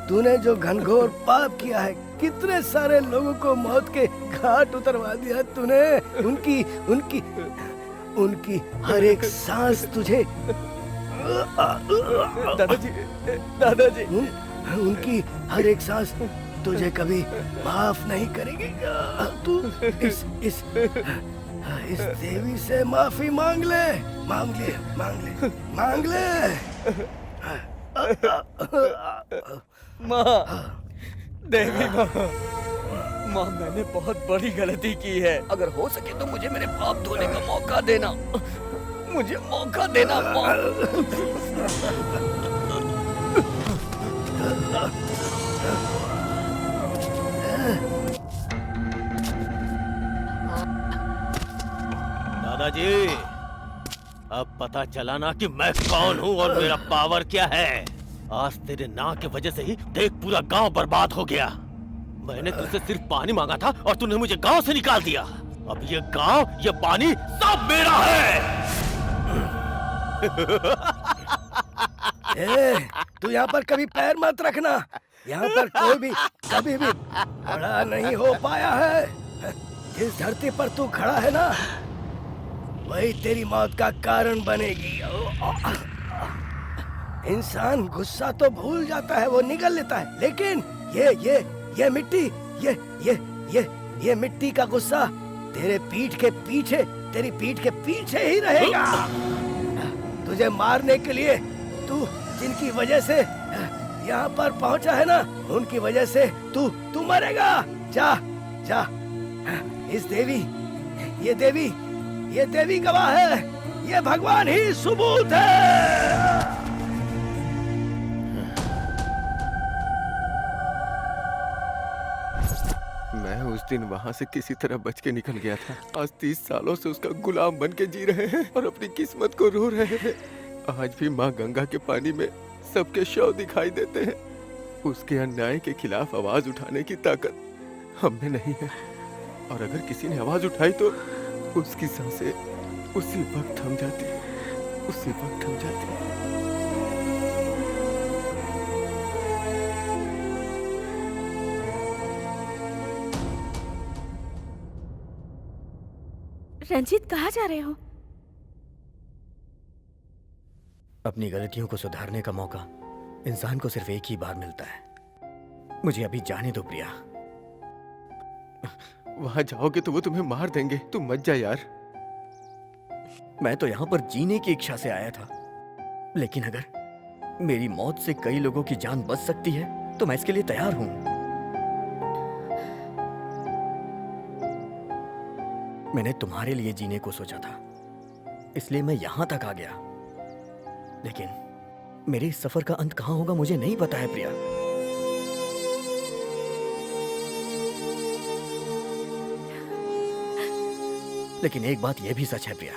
तूने जो घनघोर पाप किया है, कितने सारे लोगों को मौत के घाट उतरवा दिया तूने। उनकी उनकी उनकी हर एक सांस तुझे दादाजी, दादाजी, उनकी हर एक सांस तुझे कभी माफ नहीं करेगी। तू इस देवी से माफी मांग ले, मांग ले, मांग ले, मांग ले। माँ, देवी माँ, माँ, मैंने बहुत बड़ी गलती की है। अगर हो सके तो मुझे मेरे पाप धोने का मौका देना, मुझे मौका देना माँ। दादाजी, अब पता चला ना कि मैं कौन हूँ और मेरा पावर क्या है। आज तेरे ना के वजह से ही देख पूरा गांव बर्बाद हो गया। मैंने तुझसे सिर्फ पानी मांगा था और तूने मुझे गांव से निकाल दिया। अब ये गांव, ये पानी सब मेरा है। तू यहाँ पर कभी पैर मत रखना। यहाँ पर कोई भी कभी भी बड़ा नहीं हो पाया है। जिस धरती पर तू खड़ा है ना, वही तेरी मौत का कारण बनेगी। इंसान गुस्सा तो भूल जाता है, वो निगल लेता है, लेकिन ये मिट्टी, ये मिट्टी का गुस्सा तेरे पीठ के पीछे, तेरी पीठ के पीछे ही रहेगा। तुझे मारने के लिए तू जिनकी वजह से यहाँ पर पहुँचा है ना, उनकी वजह से तू मरेगा। जा जा, इस देवी, ये देवी गवाह है, ये भगवान ही सबूत है। मैं उस दिन वहाँ से किसी तरह बच के निकल गया था। आज 30 सालों से उसका गुलाम बन के जी रहे हैं और अपनी किस्मत को रो रहे हैं। आज भी माँ गंगा के पानी में सबके शव दिखाई देते हैं। उसके अन्याय के खिलाफ आवाज उठाने की ताकत हम में नहीं है, और अगर किसी ने आवाज उठाई तो उसकी सांसें उसी वक्त थम जाती है, उसी वक्त थम जाती है। रंजीत, कहाँ जा रहे हो? अपनी गलतियों को सुधारने का मौका इंसान को सिर्फ एक ही बार मिलता है। मुझे अभी जाने दो प्रिया। वहां जाओगे तो वो तुम्हें मार देंगे। तुम मत जा यार। मैं तो यहाँ पर जीने की इच्छा से आया था, लेकिन अगर मेरी मौत से कई लोगों की जान बच सकती है तो मैं इसके लिए तैयार हूं। मैंने तुम्हारे लिए जीने को सोचा था, इसलिए मैं यहां तक आ गया, लेकिन मेरे इस सफर का अंत कहां होगा मुझे नहीं पता है प्रिया। लेकिन एक बात यह भी सच है प्रिया,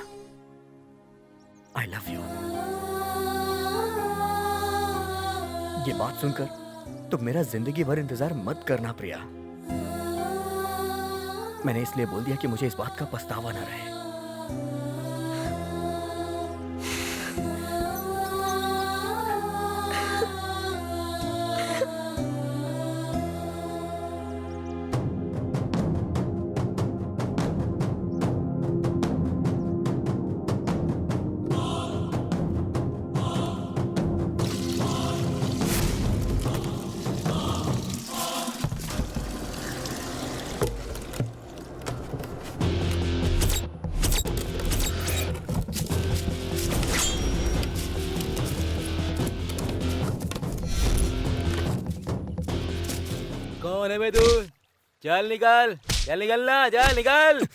आई लव यू। ये बात सुनकर तुम मेरा जिंदगी भर इंतजार मत करना प्रिया। मैंने इसलिए बोल दिया कि मुझे इस बात का पछतावा ना रहे। कौन है बे तू? चल निकल, चल निकलना, चल निकल।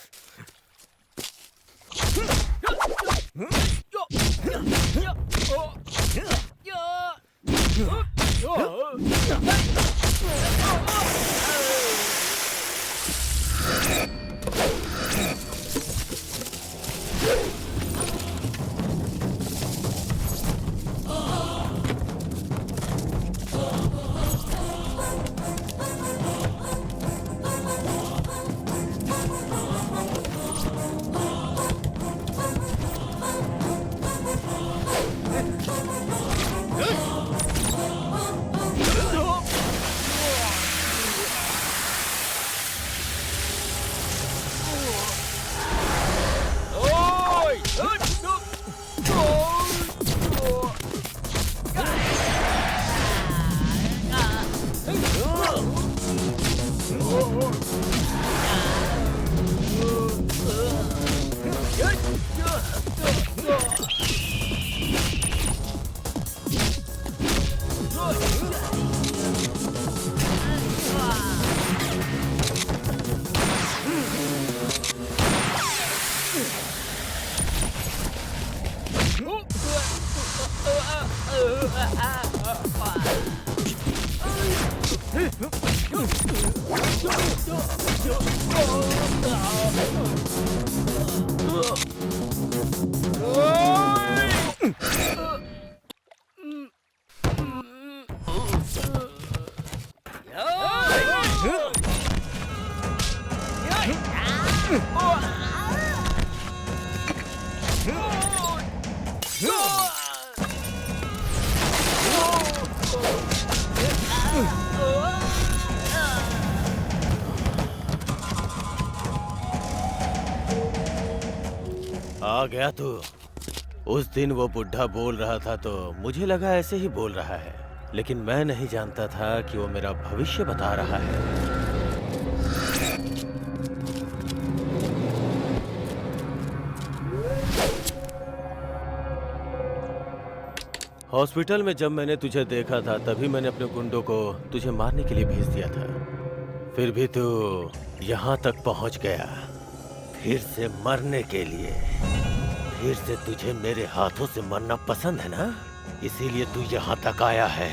आ गया तू। उस दिन वो बुढ़ा बोल रहा था तो मुझे लगा ऐसे ही बोल रहा है, लेकिन मैं नहीं जानता था कि वो मेरा भविष्य बता रहा है। हॉस्पिटल में जब मैंने तुझे देखा था तभी मैंने अपने गुंडों को तुझे मारने के लिए भेज दिया था। फिर भी तू यहाँ तक पहुँच गया, फिर से मरने के लिए। फिर से तुझे मेरे हाथों से मरना पसंद है ना, इसीलिए तू यहाँ तक आया है।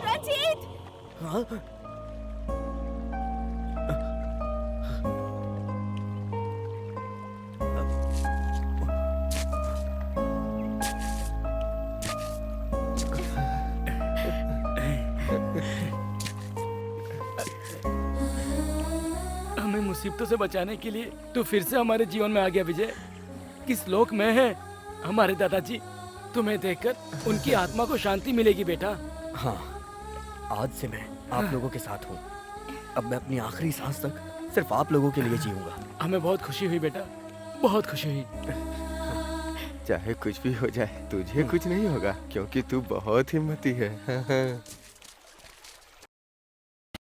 रंजीत! हाँ? हमें मुसीबतों से बचाने के लिए तू फिर से हमारे जीवन में आ गया विजय। किस लोक में है हमारे दादाजी? तुम्हें देखकर उनकी आत्मा को शांति मिलेगी बेटा। हाँ, आज से मैं आप लोगों के साथ हूँ। अब मैं अपनी आखिरी सांस तक सिर्फ आप लोगों के लिए जीऊंगा। हमें बहुत खुशी हुई बेटा, बहुत खुशी हुई। चाहे कुछ भी हो जाए तुझे कुछ नहीं होगा क्योंकि तू बहुत हिम्मती है।